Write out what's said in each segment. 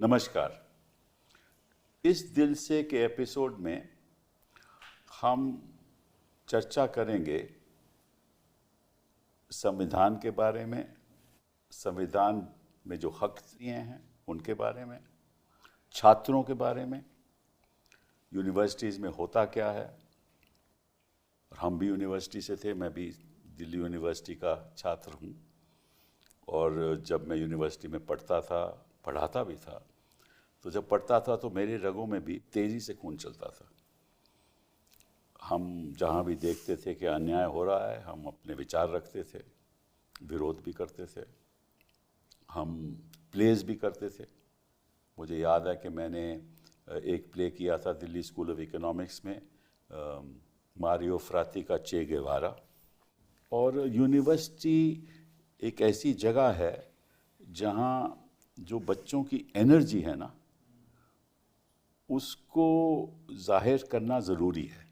नमस्कार। इस दिल से के एपिसोड में हम चर्चा करेंगे संविधान के बारे में, संविधान में जो हक दिए हैं उनके बारे में, छात्रों के बारे में, यूनिवर्सिटीज़ में होता क्या है। और हम भी यूनिवर्सिटी से थे, मैं भी दिल्ली यूनिवर्सिटी का छात्र हूँ और जब मैं यूनिवर्सिटी में पढ़ता था, पढ़ाता भी था, तो जब पढ़ता था तो मेरे रगों में भी तेज़ी से खून चलता था। हम जहाँ भी देखते थे कि अन्याय हो रहा है, हम अपने विचार रखते थे, विरोध भी करते थे, हम प्लेज भी करते थे। मुझे याद है कि मैंने एक प्ले किया था दिल्ली स्कूल ऑफ इकोनॉमिक्स में, मारियो फ्राती का चे गेवारा। और यूनिवर्सिटी एक ऐसी जगह है जहाँ जो बच्चों की एनर्जी है ना, उसको जाहिर करना ज़रूरी है।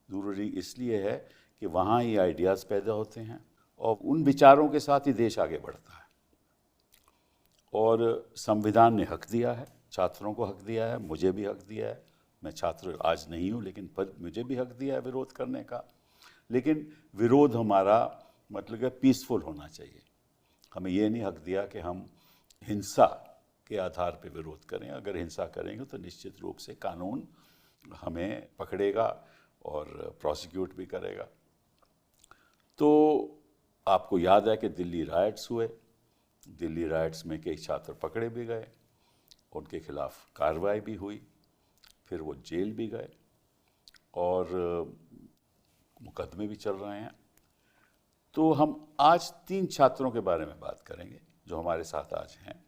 ज़रूरी इसलिए है कि वहाँ ये आइडियाज़ पैदा होते हैं और उन विचारों के साथ ही देश आगे बढ़ता है। और संविधान ने हक दिया है, छात्रों को हक दिया है, मुझे भी हक दिया है। मैं छात्र आज नहीं हूँ, लेकिन पर मुझे भी हक दिया है विरोध करने का। लेकिन विरोध हमारा मतलब कि पीसफुल होना चाहिए। हमें ये नहीं हक दिया कि हम हिंसा के आधार पर विरोध करें। अगर हिंसा करेंगे तो निश्चित रूप से कानून हमें पकड़ेगा और प्रोसिक्यूट भी करेगा। तो आपको याद है कि दिल्ली राइट्स हुए। दिल्ली राइट्स में कई छात्र पकड़े भी गए, उनके खिलाफ कार्रवाई भी हुई, फिर वो जेल भी गए और मुकदमे भी चल रहे हैं। तो हम आज 3 छात्रों के बारे में बात करेंगे जो हमारे साथ आज हैं,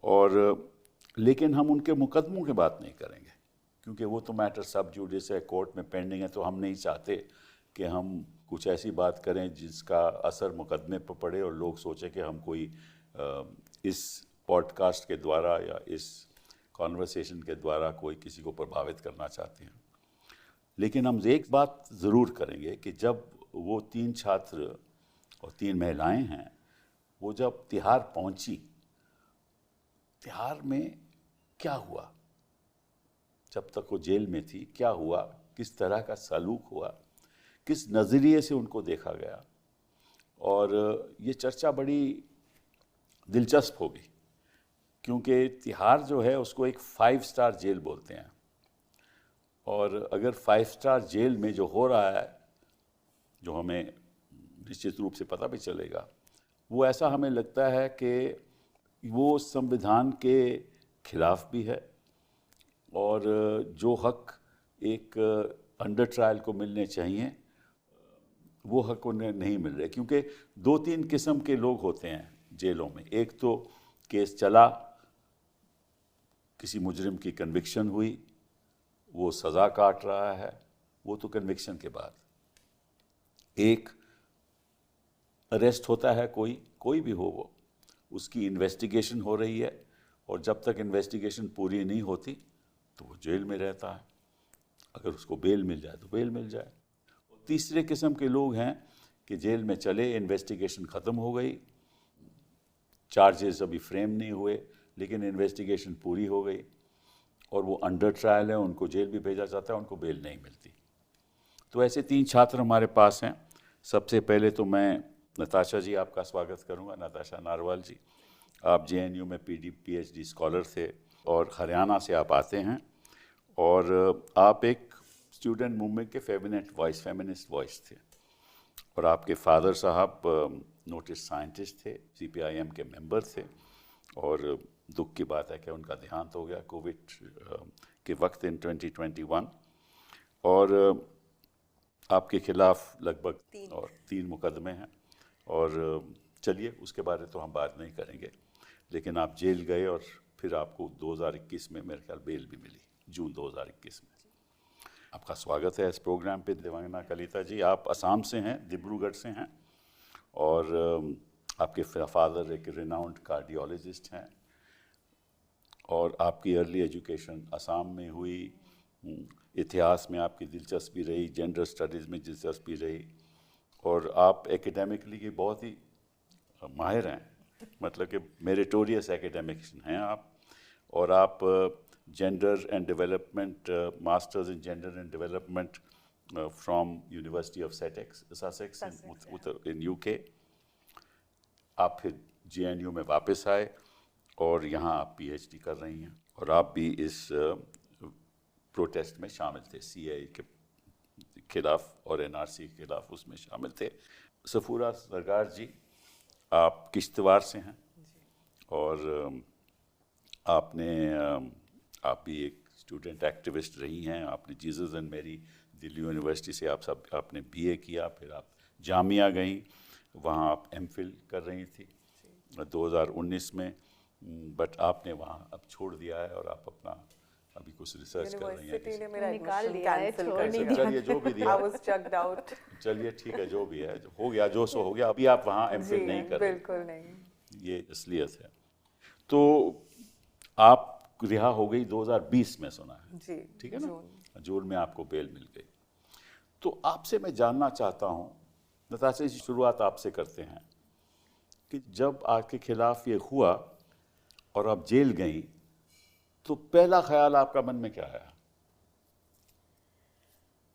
और लेकिन हम उनके मुकदमों की बात नहीं करेंगे क्योंकि वो तो मैटर सब जुडिस है, कोर्ट में पेंडिंग है। तो हम नहीं चाहते कि हम कुछ ऐसी बात करें जिसका असर मुकदमे पर पड़े और लोग सोचें कि हम कोई इस पॉडकास्ट के द्वारा या इस कॉन्वर्सेशन के द्वारा कोई किसी को प्रभावित करना चाहते हैं। लेकिन हम एक बात ज़रूर करेंगे कि जब वो 3 छात्र और 3 महिलाएं हैं, वो जब तिहाड़ पहुंची, तिहाड़ में क्या हुआ, जब तक वो जेल में थी क्या हुआ, किस तरह का सलूक हुआ, किस नज़रिए से उनको देखा गया। और ये चर्चा बड़ी दिलचस्प होगी क्योंकि तिहाड़ जो है उसको एक 5 स्टार जेल बोलते हैं। और अगर 5 स्टार जेल में जो हो रहा है, जो हमें निश्चित रूप से पता भी चलेगा, वो ऐसा हमें लगता है कि वो संविधान के खिलाफ भी है और जो हक एक अंडर ट्रायल को मिलने चाहिए वो हक उन्हें नहीं मिल रहे। क्योंकि 2-3 किस्म के लोग होते हैं जेलों में। एक तो केस चला, किसी मुजरिम की कन्विक्शन हुई, वो सज़ा काट रहा है, वो तो कन्विक्शन के बाद। एक अरेस्ट होता है, कोई भी हो, वो उसकी इन्वेस्टिगेशन हो रही है और जब तक इन्वेस्टिगेशन पूरी नहीं होती तो वो जेल में रहता है। अगर उसको बेल मिल जाए तो बेल मिल जाए। तीसरे किस्म के लोग हैं कि जेल में चले, इन्वेस्टिगेशन ख़त्म हो गई, चार्जेस अभी फ्रेम नहीं हुए, लेकिन इन्वेस्टिगेशन पूरी हो गई और वो अंडर ट्रायल है, उनको जेल भी भेजा जाता है, उनको बेल नहीं मिलती। तो ऐसे 3 छात्र हमारे पास हैं। सबसे पहले तो मैं नताशा जी आपका स्वागत करूंगा। नताशा नारवाल जी, आप JNU में PhD स्कॉलर थे और हरियाणा से आप आते हैं और आप एक स्टूडेंट मूवमेंट के फेमिनिस्ट वॉइस थे और आपके फादर साहब नोटिस साइंटिस्ट थे, CPIM के मेंबर थे और दुख की बात है कि उनका देहांत हो गया कोविड के वक्त इन 2021। और आपके खिलाफ लगभग 3 मुकदमे हैं और चलिए उसके बारे तो हम बात नहीं करेंगे। लेकिन आप जेल गए और फिर आपको 2021 में मेरे ख्याल बेल भी मिली, जून 2021 में। आपका स्वागत है इस प्रोग्राम पे। देवांगना कलिता जी, आप असम से हैं, डिब्रूगढ़ से हैं और आपके फादर एक रिनाउंड कार्डियोलॉजिस्ट हैं और आपकी अर्ली एजुकेशन असम में हुई। इतिहास में आपकी दिलचस्पी रही, जेंडर स्टडीज़ में दिलचस्पी रही और आप एकेडमिकली की बहुत ही माहिर हैं, मतलब कि मेरिटोरियस एकेडमिक्स हैं आप। और आप gender and development, masters in gender and development from university of Sussex in UK. आप फिर JNU में वापस आए और यहाँ आप PhD कर रही हैं, और आप भी इस प्रोटेस्ट में शामिल थे, CAA के खिलाफ और NRC के खिलाफ, उसमें शामिल थे। सफूरा सरकार जी, आप किश्तवाड़ से हैं और आप भी एक स्टूडेंट एक्टिविस्ट रही हैं। आपने Jesus and Mary Delhi university से आपने BA किया, फिर आप जामिया गई, वहाँ आप MPhil कर रही थी 2019 में, बट आपने वहाँ अब छोड़ दिया है और आप अपना अभी कुछ रिसर्च कर रही हैं। ने मेरा निकाल दिया है, छोड़ नहीं दिया। चलिए जो भी दिया, I was chucked out। चलिए ठीक है, जो भी है हो गया, जो सो हो गया। अभी आप वहाँ MPhil नहीं कर रहे, बिल्कुल नहीं, ये असलियत है। तो आप रिहा हो गई 2020 में, सुना है जी, ठीक है ना, जून में आपको बेल मिल गई। तो आपसे मैं जानना चाहता हूँ, नताशा जी, शुरुआत आपसे करते हैं कि जब आपके खिलाफ ये हुआ और आप जेल गई, तो पहला ख्याल आपका मन में क्या आया?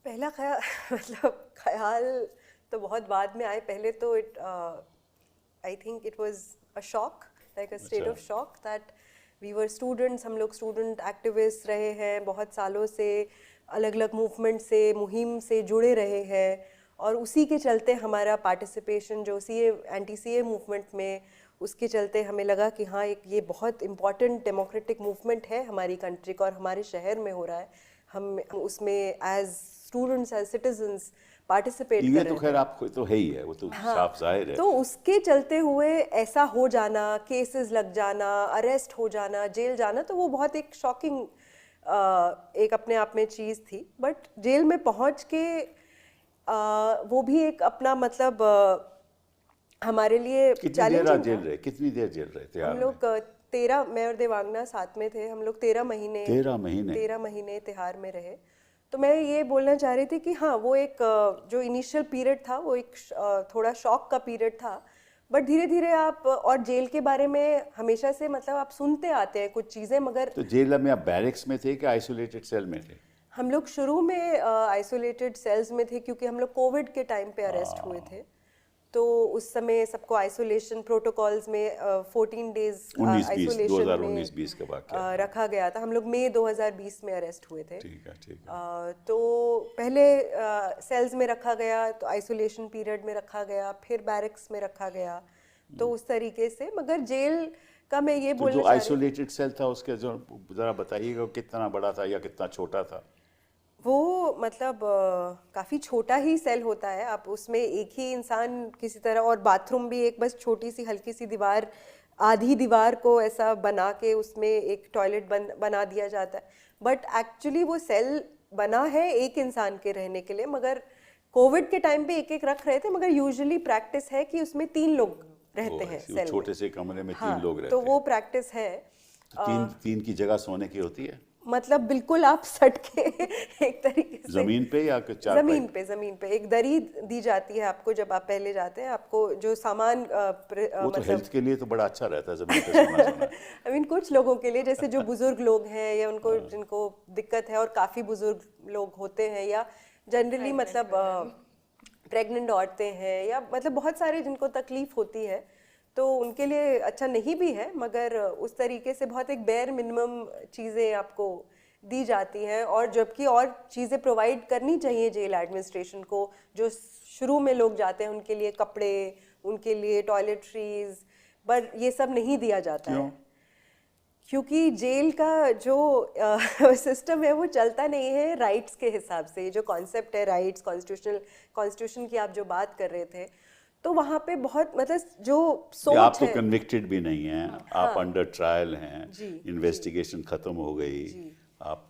पहला ख्याल मतलब ख्याल तो बहुत बाद में आए। पहले तो I think it was a shock, like a state of shock that we were students. हम लोग स्टूडेंट एक्टिविस्ट रहे हैं बहुत सालों से, अलग अलग मूवमेंट से, मुहिम से जुड़े रहे हैं, और उसी के चलते हमारा पार्टिसिपेशन जो एंटी CAA मूवमेंट में, उसके चलते हमें लगा कि हाँ, एक ये बहुत इम्पॉर्टेंट डेमोक्रेटिक मूवमेंट है हमारी कंट्री का और हमारे शहर में हो रहा है। हम उसमें as students, as citizens participate कर रहे हैं। तो खैर आपको तो है ही है, वो तो साफ जाहिर है। तो उसके चलते हुए ऐसा हो जाना, केसेस लग जाना, अरेस्ट हो जाना, जेल जाना, तो वो बहुत एक शॉकिंग एक अपने आप में चीज़ थी। बट जेल में पहुंच के वो भी एक अपना मतलब हमारे लिए चैलेंजिंग। कितनी देर जेल रहे थे? हम लोग 13, मैं और देवांगना साथ में थे, हम लोग 13 महीने तिहाड़ में रहे। तो मैं ये बोलना चाह रही थी कि हाँ, वो एक जो इनिशियल पीरियड था वो एक थोड़ा शॉक का पीरियड था, बट धीरे धीरे आप, और जेल के बारे में हमेशा से मतलब आप सुनते आते हैं कुछ चीज़ें, मगर तो जेल में आप बैरिक्स में थे कि आइसोलेटेड सेल में थे? हम लोग शुरू में आइसोलेटेड सेल्स में थे, क्योंकि हम लोग कोविड के टाइम पे अरेस्ट हुए थे। तो उस समय सबको आइसोलेशन प्रोटोकॉल्स में 14 डेज आइसोलेशन में 2019-20 का वाकया रखा गया था। हम लोग मई 2020 में अरेस्ट हुए थे। ठीक है। तो पहले सेल्स में रखा गया, तो आइसोलेशन पीरियड में रखा गया, फिर बैरिक्स में रखा गया, तो उस तरीके से। मगर जेल का मैं ये बोलना जो आइसोलेटेड सेल था उसके जो जरा बताइएगा, कितना बड़ा था या कितना छोटा था? वो मतलब काफ़ी छोटा ही सेल होता है। आप उसमें एक ही इंसान किसी तरह, और बाथरूम भी एक बस छोटी सी हल्की सी दीवार, आधी दीवार को ऐसा बना के उसमें एक टॉयलेट बना दिया जाता है। बट एक्चुअली वो सेल बना है एक इंसान के रहने के लिए, मगर कोविड के टाइम पे एक रख रहे थे, मगर यूजुअली प्रैक्टिस है कि उसमें 3 लोग रहते हैं सेल में। छोटे से कमरे में 3 लोग रहते तो हैं। वो प्रैक्टिस है। तो तीन की जगह सोने की होती है? मतलब बिल्कुल आप सट के एक तरीके से जमीन पे या चारपाई? जमीन पे एक दरी दी जाती है आपको जब आप पहले जाते हैं। आपको जो सामान वो तो हेल्थ के लिए तो बड़ा अच्छा रहता है जमीन पे सोना। आई मीन कुछ लोगों के लिए, जैसे जो बुजुर्ग लोग हैं या उनको जिनको दिक्कत है, और काफ़ी बुजुर्ग लोग होते हैं, या जनरली मतलब प्रेग्नेंट औरतें हैं, या मतलब बहुत सारे जिनको तकलीफ होती है, तो उनके लिए अच्छा नहीं भी है। मगर उस तरीके से बहुत एक बेयर मिनिमम चीज़ें आपको दी जाती हैं, और जबकि और चीज़ें प्रोवाइड करनी चाहिए जेल एडमिनिस्ट्रेशन को। जो शुरू में लोग जाते हैं उनके लिए कपड़े, उनके लिए टॉयलेटरीज, पर ये सब नहीं दिया जाता है, क्योंकि जेल का जो सिस्टम है वो चलता नहीं है राइट्स के हिसाब से। जो कॉन्सेप्ट है राइट्स, कॉन्स्टिट्यूशन की आप जो बात कर रहे थे, तो वहाँ पे बहुत मतलब जो सोच आप तो है, कन्विक्टेड भी नहीं हैं, आप अंडर ट्रायल हैं, इन्वेस्टिगेशन खत्म हो गई आप,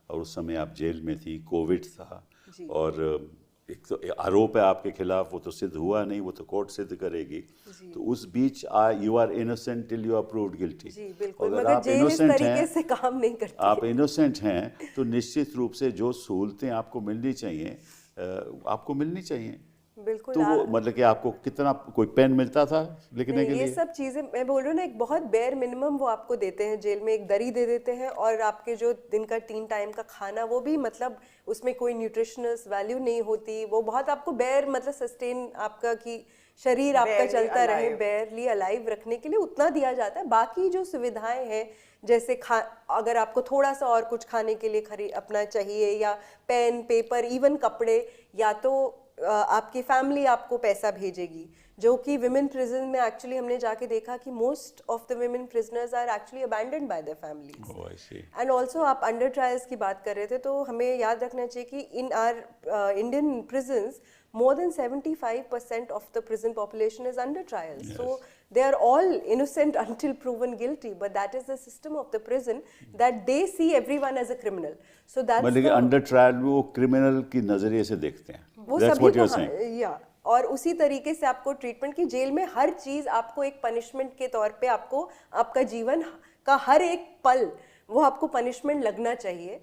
और उस समय आप जेल में थी, कोविड था, और एक तो आरोप है आपके खिलाफ, वो तो सिद्ध हुआ नहीं, वो तो कोर्ट सिद्ध करेगी। तो उस बीच you are innocent till you are proved guilty. अगर आप इनोसेंट हैं, से काम नहीं करती। आप इनोसेंट हैं तो निश्चित रूप से जो सहूलतें आपको मिलनी चाहिए आपको मिलनी चाहिए। बिल्कुल। तो वो मतलब कि आपको कितना कोई पेन मिलता था लिखने नहीं, के ये लिए? सब चीजें मैं बोल रही हूँ ना, एक बहुत बेयर मिनिमम वो आपको देते हैं जेल में। एक दरी दे देते हैं और आपके जो दिन का 3 टाइम का खाना, वो भी मतलब उसमें कोई न्यूट्रिशनस वैल्यू नहीं होती। वो बहुत आपको बेयर मतलब सस्टेन आपका कि शरीर आपका Barely चलता रहे, alive. बेयरली अलाइव रखने के लिए उतना दिया जाता है। बाकी जो सुविधाएं हैं, जैसे अगर आपको थोड़ा सा और कुछ खाने के लिए अपना चाहिए, या पेन पेपर, इवन कपड़े, या तो आपकी फैमिली आपको पैसा भेजेगी, जो कि विमेन प्रिजन में एक्चुअली हमने जाके देखा कि most of the women prisoners are actually abandoned by their families. Oh, I see. And also आप अंडर ट्रायल्स की बात कर रहे थे, तो हमें याद रखना चाहिए कि इन are Indian prisons more than 75% of the prison population is under trial. Yes. So they are all innocent until proven guilty, but that is the system of the prison, that they see everyone as a criminal. So that's मतलब कि the, under trial में वो criminal की नजरिए से देखते हैं। वो That's सभी what you're को saying. या और उसी तरीके से आपको ट्रीटमेंट की, जेल में हर चीज आपको एक पनिशमेंट के तौर पे, आपको आपका जीवन का हर एक पल वो आपको पनिशमेंट लगना चाहिए।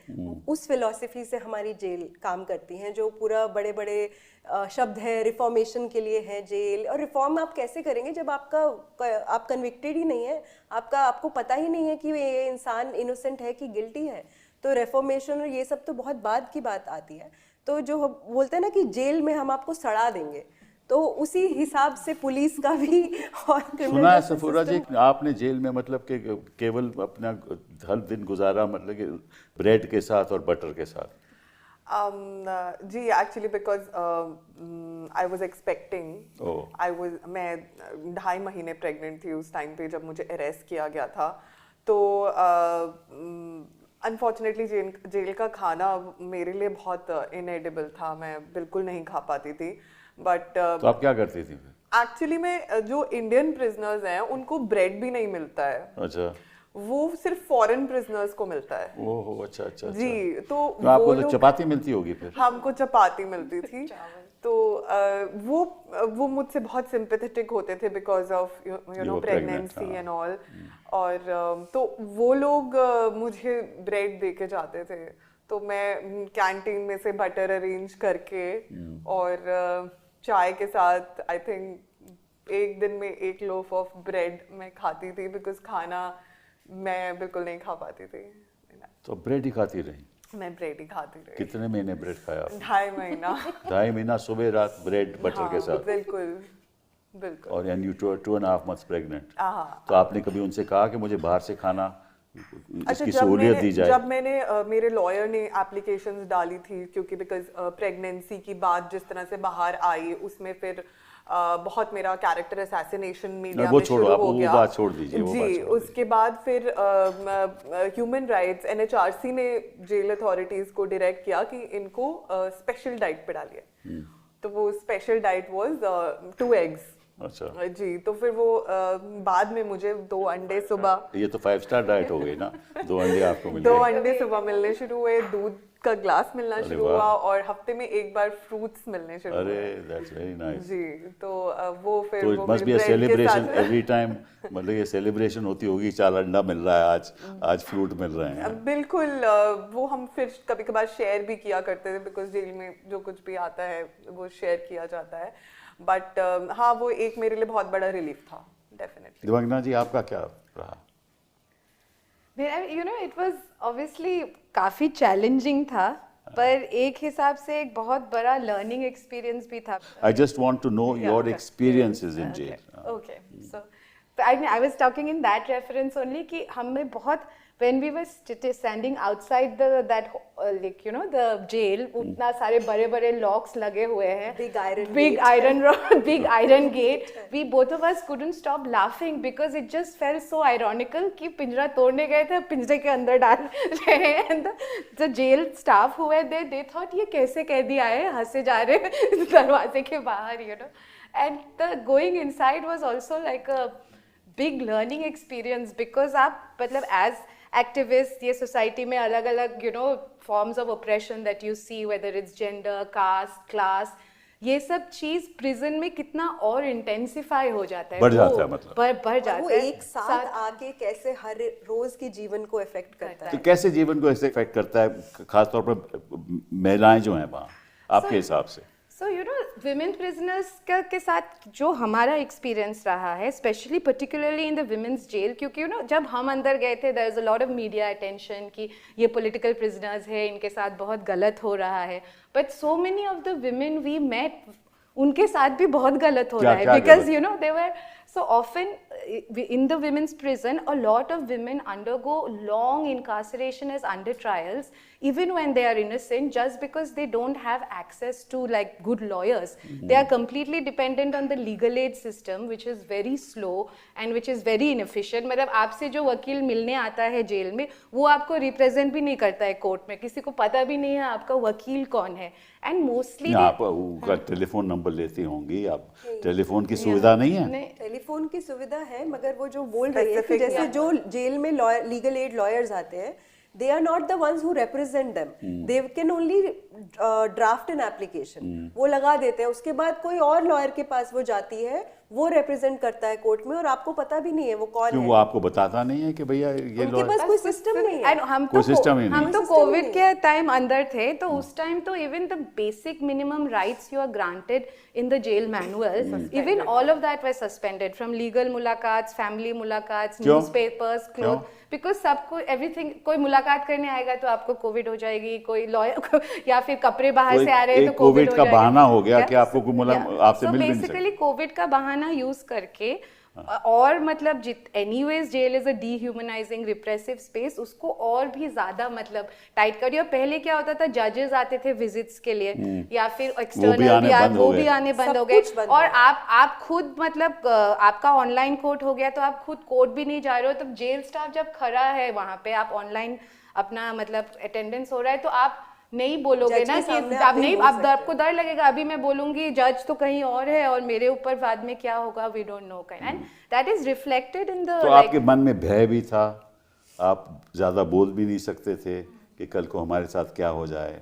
उस फिलॉसफी से हमारी जेल काम करती हैं, जो पूरा बड़े बड़े शब्द है रिफॉर्मेशन के लिए है जेल। और रिफॉर्म आप कैसे करेंगे जब आप कन्विक्टेड ही नहीं है, आपको पता ही नहीं है कि ये इंसान इनोसेंट है कि गिल्टी है। तो रिफॉर्मेशन और ये सब तो बहुत बाद की बात आती है। तो जो बोलते हैं ना कि जेल में हम आपको सड़ा देंगे, तो उसी हिसाब से पुलिस का भी और सुना है सफूरा जी, आपने जेल में मतलब कि केवल अपना हर दिन गुजारा मतलब कि ब्रेड के साथ और बटर के साथ? जी actually because I was expecting, मैं 2.5 महीने प्रेग्नेंट थी उस टाइम पे जब मुझे अरेस्ट किया गया था। तो अनफॉर्चुनेटली जेल का खाना मेरे लिए बहुत इनएडिबल था, मैं बिल्कुल नहीं खा पाती थी। बट तो आप क्या करती थी? एक्चुअली में जो इंडियन प्रिजनर्स हैं उनको ब्रेड भी नहीं मिलता है। अच्छा। वो सिर्फ फॉरेन प्रिजनर्स को मिलता है। ओहो, अच्छा अच्छा। जी, तो आपको तो चपाती मिलती होगी फिर? हमको चपाती मिलती थी। तो वो मुझसे बहुत सिंपैथेटिक होते थे because of you know pregnancy and all. और तो वो लोग मुझे ब्रेड दे के जाते थे, तो मैं कैंटीन में से बटर अरेंज करके और चाय के साथ आई थिंक एक दिन में 1 लोफ ऑफ ब्रेड मैं खाती थी, बिकॉज खाना मैं बिल्कुल नहीं खा पाती थी। तो ब्रेड ही खाती रही? मैं ब्रेड ही खाती रही। कितने महीने ब्रेड खाया? 2.5 महीना। 2.5 महीना सुबह रात ब्रेड बटर के साथ? बिल्कुल बिल्कुल। और यानी 2.5 months प्रेग्नेंट। हाँ। तो आपने कभी उनसे कहा कि मुझे बाहर से खाना अच्छा, इसकी सहूलियत दी जाए? जब मैंने मेरे लॉयर ने एप्लीकेशंस डाली थी, क्योंकि बिकॉज प्रेगनेंसी की बात जिस तरह से बाहर आई, उसमें फिर बहुत मेरा कैरेक्टर असैसिनेशन मीडिया में शुरू हो गया। वो बात छोड़ दीजिए। जी, उसके बाद फिर ह्यूमन राइट्स NHRC ने जेल अथॉरिटीज को डायरेक्ट किया कि इनको स्पेशल डाइट पे डालिए। तो वो स्पेशल डाइट वाज 2 eggs। अच्छा जी, तो फिर वो बाद में मुझे 2 अंडे सुबह, ये तो 5 स्टार डाइट हो गई ना। 2 अंडे आपको मिल 2 गए। अंडे सुबह मिलने शुरू हुए, दूध का ग्लास मिलना शुरू हुआ, और हफ्ते में 1 बार फ्रूट्स मिलने शुरू हुए। अरे दैट्स वेरी नाइस। जी, तो वो फिर तो वो इट मस्ट बी अ मेरे ब्रेड के सेलिब्रेशन साथ एवरी टाइम। मतलब ये सेलिब्रेशन होती होगी, 4 अंडा मिल रहा है आज फ्रूट मिल रहे हैं। बिल्कुल। वो हम फिर कभी कभार शेयर भी किया करते थे, बिकॉज जेल में जो कुछ भी आता है वो शेयर किया जाता है। बट हाँ, वो एक मेरे लिए बहुत बड़ा रिलीफ था, डेफिनेटली। दिवंगना जी, आपका क्या रहा? You know it was obviously काफ़ी चैलेंजिंग था, पर एक हिसाब से एक बहुत बड़ा लर्निंग एक्सपीरियंस भी था। I just want to know your experiences in jail. Okay, so I was talking in that reference only कि हमें बहुत when we were standing outside that like you know the jail, उतना सारे बड़े बड़े locks लगे हुए हैं, big iron gate, we both of us couldn't stop laughing because it just felt so ironical कि पिंजरा तोड़ने गए थे, पिंजरे के अंदर डाल रहे हैं, and the jail staff who were there, they thought ये कैसे कैदी आए, हंसे जा रहे दरवाजे के बाहर, you know, and the going inside was also like a big learning experience because आप मतलब as activists ये society में अलग अलग you know forms of oppression that you see, whether it's gender, caste, class, ये सब चीज प्रिजन में कितना और इंटेंसिफाई हो जाता है, बढ़ जाता है, मतलब बढ़ जाता है, वो एक साथ आके कैसे हर रोज के जीवन को इफेक्ट करता है। तो कैसे जीवन को ऐसे इफेक्ट करता है, खासतौर पर महिलाएं जो हैं वहाँ आपके हिसाब से? So, you know, women prisoners के साथ जो हमारा एक्सपीरियंस रहा है, specially particularly in the women's jail, क्योंकि यू नो जब हम अंदर गए थे there is a lot of media attention कि ये पॉलिटिकल प्रिजनर्स है, इनके साथ बहुत गलत हो रहा है, but so many of the women we met, उनके साथ भी बहुत गलत हो रहा है, because you know they were so often in the women's prison a lot of women undergo long incarceration as under trials even when they are innocent, just because they don't have access to like good lawyers. They are completely dependent on the legal aid system, which is very slow and which is very inefficient. मतलब आपसे जो वकील मिलने आता है jail में, वो आपको रिप्रेजेंट भी नहीं करता है कोर्ट में, किसी को पता भी नहीं है आपका वकील कौन है, एंड मोस्टली आप उनका टेलीफोन नंबर लेती होंगी, आप टेलीफोन की सुविधा नहीं है? टेलीफोन की सुविधा है, मगर वो जो बोल रही है कि जैसे जो जेल में लीगल एड लॉयर्स आते हैं, they are not the ones who represent them. They can only draft an application. वो लगा देते हैं, उसके बाद कोई और लॉयर के पास वो जाती है, वो रिप्रेजेंट करता है कोर्ट में, और आपको पता भी नहीं है वो कौन है। वो आपको बताता नहीं है कि भैया ये उनके पास कोई सिस्टम नहीं है। हम तो कोविड के टाइम अंदर थे, तो उस टाइम तो even the basic minimum rights you are granted in the jail manual, even all of that was suspended, from legal मुलाकात, family मुलाकात, newspapers, clothes, because सबको everything, कोई मुलाकात करने आएगा तो आपको कोविड हो जाएगी, कोई लॉयर या फिर कपड़े बाहर से आ रहे हैं तो कोविड का बहाना हो गया कि आपको आपसे मिल भी नहीं सकते। बेसिकली कोविड का बहाना यूज करके, और मतलब anyways jail is a dehumanising repressive space, उसको और भी ज्यादा मतलब टाइट करिए। और पहले क्या होता था, जजेस आते थे विजिट्स के लिए, या फिर एक्सटर्नल वो भी आने बंद हो गए, और आप खुद मतलब आपका ऑनलाइन कोर्ट हो गया, तो आप खुद कोर्ट भी नहीं जा रहे हो, तो जेल स्टाफ जब खड़ा है वहाँ पे, आप ऑनलाइन अपना मतलब अटेंडेंस हो रहा है, तो आप नहीं बोलोगे ना कि आप नहीं, आपको डर लगेगा, अभी मैं बोलूंगी जज तो कहीं और है और मेरे ऊपर बाद में क्या होगा, we don't know, and that is reflected in the. तो आपके मन में भय भी था, आप ज्यादा बोल भी नहीं सकते थे कि कल को हमारे साथ क्या हो जाए,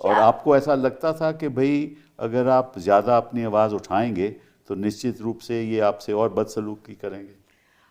और आपको ऐसा लगता था कि भाई अगर आप ज्यादा अपनी आवाज उठाएंगे तो निश्चित रूप से ये आपसे और बदसलूकी करेंगे।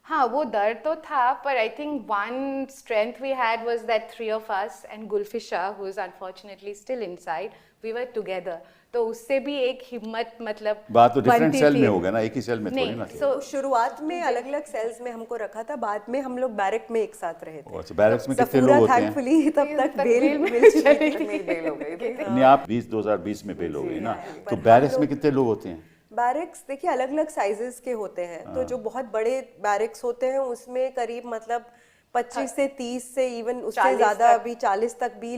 हाँ, वो डर तो था, पर I think one strength we had was that three of us and Gulfisha, who is unfortunately still inside, we were together, तो उससे भी एक हिम्मत मतलब बात तो डिफरेंट सेल में होगा ना, एक ही सेल में थोड़ी ना। तो शुरुआत में अलग अलग सेल्स में हमको रखा था, बाद में हम लोग बैरक में एक साथ रहे थे। तो बैरक्स में कितने लोग होते हैं? थैंकफुली तब तक बेल हो गई थी। नहीं, आप 2012 में बेल हो गई ना, तो बैरक्स में कितने लोग होते हैं? बैरक्स देखिए अलग अलग साइजेस के होते हैं, तो जो बहुत बड़े बैरक्स होते हैं उसमें करीब मतलब 25 से 30 से इवन उससे ज्यादा, अभी 40 तक भी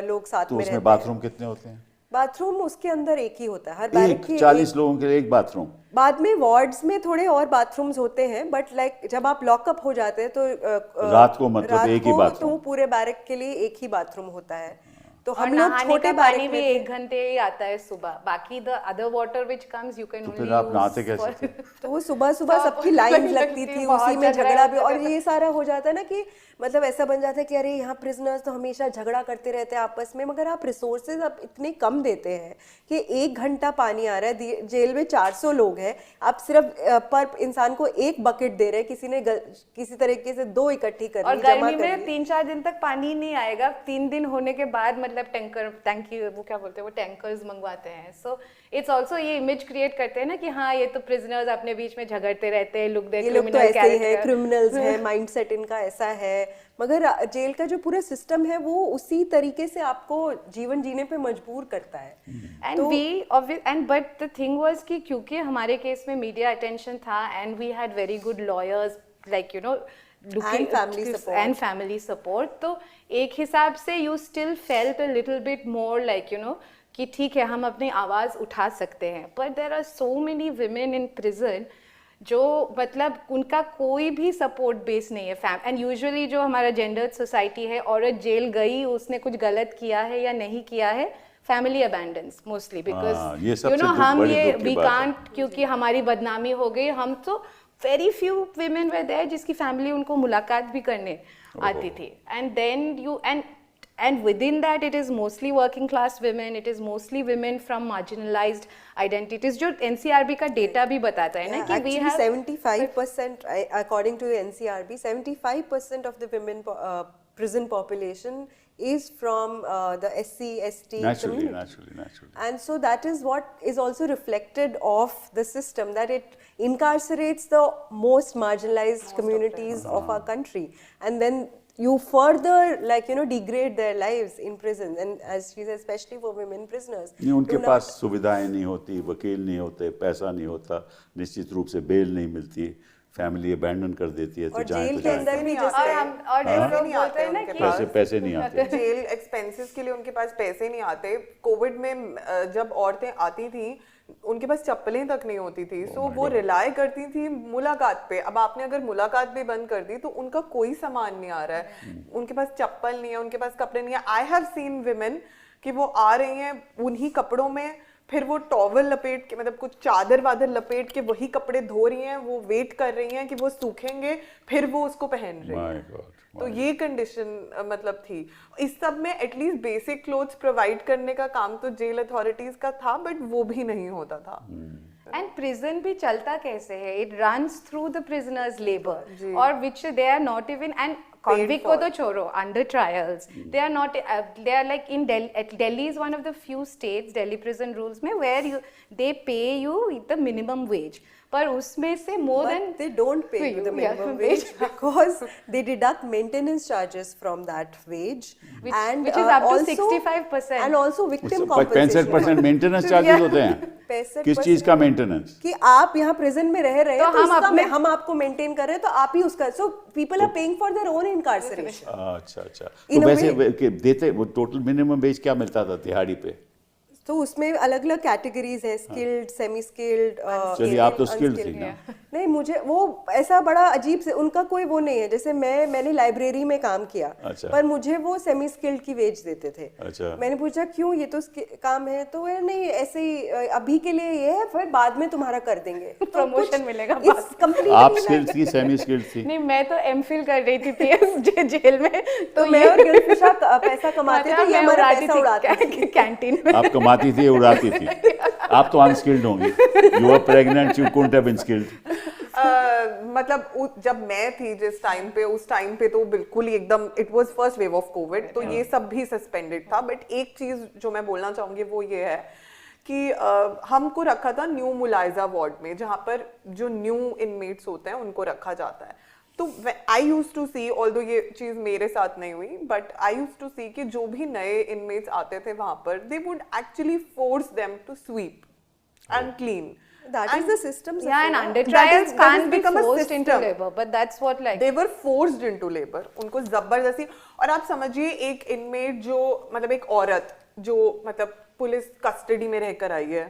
लोग साथ में रहते हैं। बाथरूम कितने होते हैं? बाथरूम उसके अंदर एक ही होता है, हर बैरक की 40 लोगों के लिए एक बाथरूम। बाद में वार्ड्स में थोड़े और बाथरूम्स होते हैं, बट लाइक जब आप लॉकअप हो जाते हैं तो रात को मतलब एक ही बाथरूम, तो पूरे बैरक के लिए एक ही बाथरूम होता है। तो हम लोग छोटे पानी भी 1 घंटे ही आता है सुबह, बाकी the other water which comes you can only use. आप नहाते कैसे थे? तो वो सुबह सुबह सबकी लाइन लगती थी, उसी में झगड़ा भी, और ये सारा हो जाता है ना कि मतलब ऐसा बन जाता है कि अरे यहाँ प्रिजनर्स तो हमेशा झगड़ा करते रहते हैं आपस में, मगर आप रिसोर्सेज अब इतने कम देते हैं कि 1 घंटा पानी आ रहा है, जेल में 400 लोग हैं, आप सिर्फ पर इंसान को 1 बकेट दे रहे हैं, किसी ने किसी तरीके से 2 इकट्ठी कर ली, और गर्मी में 3-4 दिन तक पानी नहीं आएगा, 3 दिन होने के बाद मतलब टैंकी वो क्या बोलते हैं, वो टैंकर्स मंगवाते हैं। सो इट्स ऑल्सो ये इमेज क्रिएट करते हैं ना कि हाँ ये तो प्रिजनर्स अपने बीच में झगड़ते रहते हैं, लोग तो ऐसे ही है, क्रिमिनल्स है, माइंडसेट इनका ऐसा है, मगर जेल का जो पूरा सिस्टम है वो उसी तरीके से आपको जीवन जीने पे मजबूर करता है। And but the thing was कि क्योंकि हमारे केस में मीडिया अटेंशन था and we had very good lawyers, like you know and family support, तो एक हिसाब से you still felt a little bit more like you know कि ठीक है हम अपनी आवाज़ उठा सकते हैं, but there are so many women in prison जो मतलब उनका कोई भी सपोर्ट बेस नहीं है, एंड यूजुअली जो हमारा जेंडर्ड सोसाइटी है, औरत जेल गई उसने कुछ गलत किया है या नहीं किया है, family abandons mostly, because you know हम ये वी कांट, क्योंकि हमारी बदनामी हो गई, हम तो very few women were there जिसकी फैमिली उनको मुलाकात भी करने आती थी, and then you and within that it is mostly working class women, it is mostly women from marginalized identities, जो NCRB का डेटा भी बताता है ना कि we have 75% according to NCRB 75% of the women prison population is from the SC, ST Naturally, community. naturally. And so that is what is also reflected of the system, that it incarcerates the most marginalized communities of our country, and then you further degrade their lives in prison, and as she said, especially for women prisoners. नहीं, उनके पास सुविधाएं नहीं होती, वकील नहीं होते, पैसा नहीं होता, निश्चित रूप से बेल नहीं मिलती, फैमिली अबैंडन कर देती है, तो और जाए जेल तो के जाए। अंदर भी और जैसे हम और जैसे नहीं बोलते आते हैं ना उनके कि पैसे नहीं आते। जेल एक्सपेंसेस के लिए उनके पास पैसे नहीं आते। कोविड में जब औरतें आती थी उनके पास चप्पलें तक नहीं होती थी, सो वो रिलाय करती थी मुलाकात पे। अब आपने अगर मुलाकात भी बंद कर दी तो उनका कोई सामान नहीं आ रहा है, उनके पास चप्पल नहीं है, उनके पास कपड़े नहीं है। आई हैव सीन विमेन कि वो आ रही हैं उन्हीं कपड़ों में, फिर वो टॉवल लपेट के, मतलब कुछ चादर वादर लपेट के वही कपड़े धो रही हैं, वो वेट कर रही हैं कि वो सूखेंगे, फिर वो उसको पहन रही My हैं। God, तो ये कंडीशन मतलब थी। इस सब में एटलीस्ट बेसिक क्लोथ्स प्रोवाइड करने का काम तो जेल अथॉरिटीज का था, बट वो भी नहीं होता था। एंड प्रिजन भी चलता कैसे है, it runs through the prisoners labour, और which they are not even, and convict को तो छोड़ो, under trials they are not they are like in Delhi is one of the few states, Delhi prison rules में, where they pay you the minimum wage, पर उसमें से more but than they don't pay you the minimum wage because they deduct maintenance charges from that wage, which is up to also 65%, and also victim compensation 65% maintenance charges होते हैं। 65% किस चीज का maintenance? कि आप यहाँ प्रिजन में रह रहे हैं, तो हम आपको मेंटेन कर रहे हैं, तो आप ही उसका, so people are paying for their own incarceration. अच्छा तो वैसे देते वो टोटल मिनिमम वेज क्या मिलता था दिहाड़ी पे? तो उसमें अलग अलग कैटेगरीज है, स्किल्ड, सेमी स्किल्ड। चलिए, आप तो स्किल्ड थी ना। नहीं, मुझे वो ऐसा बड़ा अजीब से उनका कोई वो नहीं है, जैसे मैंने लाइब्रेरी में काम किया, अच्छा। पर मुझे वो सेमी स्किल्ड की वेज देते थे। अच्छा। मैंने पूछा क्यों, ये तो काम है, तो वो नहीं ऐसे ही अभी के लिए ये है, फिर बाद में तुम्हारा कर देंगे, प्रमोशन मिलेगा। आप स्किल्ड थी, सेमी स्किल्ड थी? नहीं, मैं तो एमफिल कर रही थी PS जेल में, तो मैं और गिलफिशा पैसा कमाते थे, ये हमारा पैसा उड़ाते थे कैंटीन में। आप कमाती थी, उड़ाती थी। आप तो अनस्किल्ड होंगी, you are pregnant, you couldn't have been skilled. मतलब जब मैं थी जिस टाइम पे, उस टाइम पे तो बिल्कुल ही एकदम it was first wave of Covid, तो ये सब भी सस्पेंडेड था। बट एक चीज जो मैं बोलना चाहूंगी वो ये है कि हमको रखा था न्यू मुलाइजा वार्ड में, जहाँ पर जो न्यू इनमेट्स होते हैं उनको रखा जाता है। तो I use to see, although ये चीज मेरे साथ नहीं हुई, but I use to see कि जो भी नए इनमेट्स आते थे वहां पर, they would actually force them to sweep and clean. That is the system's Yeah, and affair. under That trials is can't be become a forced into system. labor, but that's what like They were forced into labor. उनको जबरदस्ती। और आप समझिए एक inmate जो मतलब एक औरत जो मतलब पुलिस कस्टडी में रहकर आई है,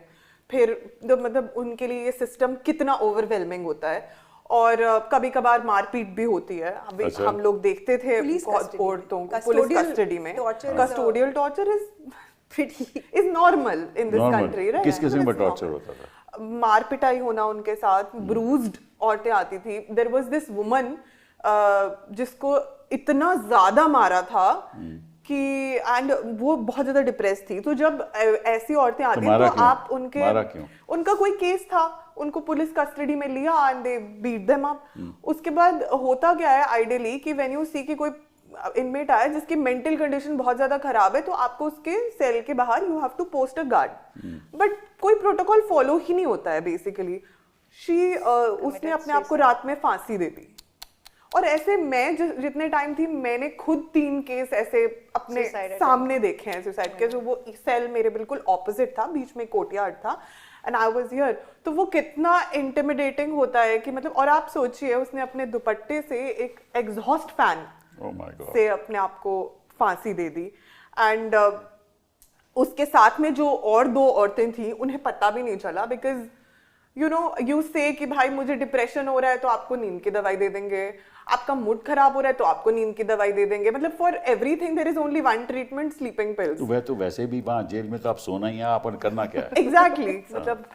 फिर तो मतलब उनके लिए ये सिस्टम कितना ओवरवेलमिंग होता है, और कभी कभार मारपीट भी होती है। अच्छा। हम लोग देखते थे Police बहुत custody में। औरतों को पुलिस कस्टडी में। Custodial torture is normal in this country, right? किस किस्म का टॉर्चर होता था? मार पिटाई होना उनके साथ, ब्रूज्ड औरतें आती थी। देयर वाज दिस वुमन जिसको इतना ज्यादा मारा था कि एंड वो बहुत ज्यादा डिप्रेस थी। तो जब ऐसी औरतें आती हैं तो आप उनके, उनका कोई केस था, उनको पुलिस कस्टडी में लिया and they beat them up. उसके बाद होता क्या है आइडियली कि व्हेन यू सी कि कोई इनमेट आया जिसकी मेंटल कंडीशन बहुत ज्यादा खराब है, तो आपको उसके सेल के बाहर you have to post a guard, but कोई प्रोटोकॉल फॉलो ही नहीं होता है बेसिकली। उसने अपने आप को रात में फांसी दे दी। और ऐसे मैं जितने टाइम थी मैंने खुद 3 केस ऐसे अपने सामने देखे हैं सुसाइड के। जो वो सेल मेरे बिल्कुल ऑपोजिट था, बीच में कोर्टयार्ड था एंड आई वाज हियर। तो वो कितना इंटिमिडेटिंग होता है कि मतलब, और आप सोचिए उसने अपने दुपट्टे से एक एग्जॉस्ट फैन से अपने आप को फांसी दे दी। एंड उसके साथ में जो और 2 औरतें थी उन्हें पता भी नहीं चला, बिकॉज यू से कि भाई मुझे डिप्रेशन हो रहा है तो आपको नींद की दवाई दे देंगे, आपका मूड खराब हो रहा है तो आपको नींद की दवाई दे देंगे। मतलब for everything there is only one treatment, sleeping pills. तो वैसे भी वहाँ जेल में तो आप सोना ही है, अपन करना क्या है? एग्जैक्टली मतलब